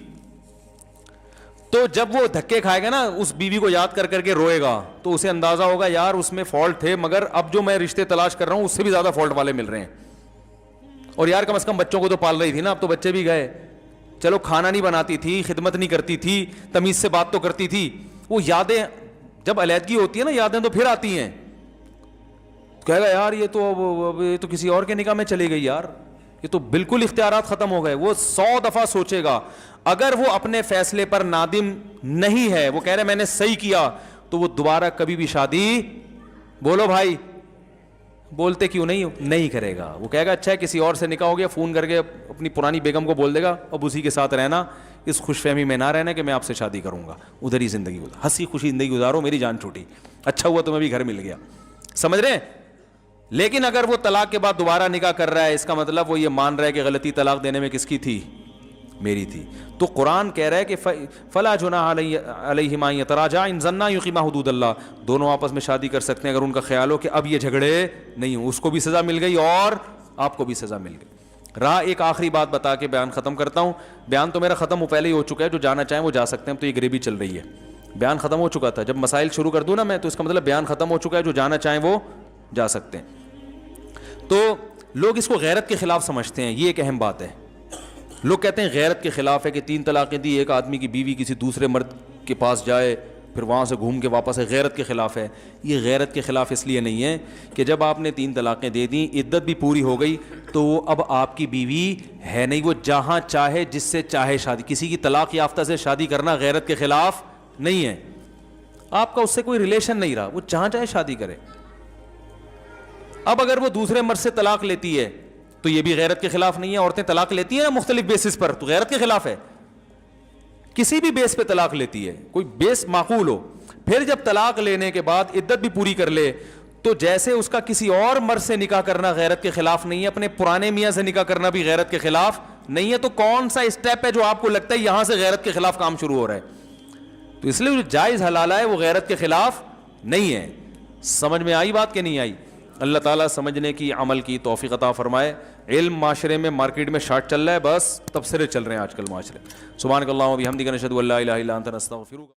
S1: تو جب وہ دھکے کھائے گا نا اس بیوی کو یاد کر کر کے روئے گا تو اسے اندازہ ہوگا یار اس میں فالٹ تھے, مگر اب جو میں رشتے تلاش کر رہا ہوں اس سے بھی زیادہ فالٹ والے مل رہے ہیں. اور یار کم از کم بچوں کو تو پال رہی تھی نا, اب تو بچے بھی گئے, چلو کھانا نہیں بناتی تھی, خدمت نہیں کرتی تھی, تمیز سے بات تو کرتی تھی. وہ یادیں جب علیحدگی ہوتی ہے نا یادیں تو پھر آتی ہیں, کہے گا یار یہ تو کسی اور کے نکاح میں چلی گئی یار, یہ تو بالکل اختیارات ختم ہو گئے. وہ 100 دفعہ سوچے گا. اگر وہ اپنے فیصلے پر نادم نہیں ہے, وہ کہہ رہے میں نے صحیح کیا, تو وہ دوبارہ کبھی بھی شادی, بولو بھائی, بولتے کیوں نہیں کرے گا. وہ کہے گا اچھا ہے کسی اور سے نکاح ہو گیا, فون کر کے اپنی پرانی بیگم کو بول دے گا اب اسی کے ساتھ رہنا, اس خوش فہمی میں نہ رہنا کہ میں آپ سے شادی کروں گا, ادھر ہی زندگی ہنسی خوشی زندگی گزارو, میری جان چھوٹی, اچھا ہوا تمہیں بھی گھر مل گیا. سمجھ رہے ہیں. لیکن اگر وہ طلاق کے بعد دوبارہ نکاح کر رہا ہے, اس کا مطلب وہ یہ مان رہا ہے کہ غلطی طلاق دینے میں کس کی تھی, میری تھی. تو قرآن کہہ رہا ہے کہ فلا جناح علیہما یتراجعا ان ظنا یقیما حدود اللہ, دونوں آپس میں شادی کر سکتے ہیں اگر ان کا خیال ہو کہ اب یہ جھگڑے نہیں ہوں. اس کو بھی سزا مل گئی اور آپ کو بھی سزا مل گئی. رہا ایک آخری بات بتا کے بیان ختم کرتا ہوں. بیان تو میرا ختم پہلے ہی ہو چکا ہے, جو جانا چاہیں وہ جا سکتے ہیں, تو یہ گریبی چل رہی ہے. بیان ختم ہو چکا تھا, جب مسائل شروع کر دوں نا میں تو اس کا مطلب بیان ختم ہو چکا ہے, جو جانا چاہیں وہ جا سکتے ہیں. تو لوگ اس کو غیرت کے خلاف سمجھتے ہیں, یہ ایک اہم بات ہے. لوگ کہتے ہیں غیرت کے خلاف ہے کہ 3 طلاقیں دی, ایک آدمی کی بیوی کسی دوسرے مرد کے پاس جائے پھر وہاں سے گھوم کے واپس ہے, غیرت کے خلاف ہے. یہ غیرت کے خلاف اس لیے نہیں ہے کہ جب آپ نے 3 طلاقیں دے دیں, عدت بھی پوری ہو گئی, تو وہ اب آپ کی بیوی ہے نہیں, وہ جہاں چاہے جس سے چاہے شادی. کسی کی طلاق یافتہ سے شادی کرنا غیرت کے خلاف نہیں ہے. آپ کا اس سے کوئی ریلیشن نہیں رہا, وہ جہاں چاہے شادی کرے. اب اگر وہ دوسرے مرد سے طلاق لیتی ہے تو یہ بھی غیرت کے خلاف نہیں ہے. عورتیں طلاق لیتی ہیں نا مختلف بیسس پر, تو غیرت کے خلاف ہے. کسی بھی بیس پہ طلاق لیتی ہے, کوئی بیس معقول ہو, پھر جب طلاق لینے کے بعد عدت بھی پوری کر لے, تو جیسے اس کا کسی اور مرد سے نکاح کرنا غیرت کے خلاف نہیں ہے, اپنے پرانے میاں سے نکاح کرنا بھی غیرت کے خلاف نہیں ہے. تو کون سا اسٹیپ ہے جو آپ کو لگتا ہے یہاں سے غیرت کے خلاف کام شروع ہو رہا ہے؟ تو اس لیے جو جائز حلال ہے وہ غیرت کے خلاف نہیں ہے. سمجھ میں آئی بات کہ نہیں آئی؟ اللہ تعالیٰ سمجھنے کی عمل کی توفیق عطا فرمائے. علم معاشرے میں مارکیٹ میں شارٹ چل رہا ہے, بس تبصرے چل رہے ہیں آج کل معاشرے. سبحانک اللہم و بحمدک نشہد ان لا الہ الا انت نستغفرک.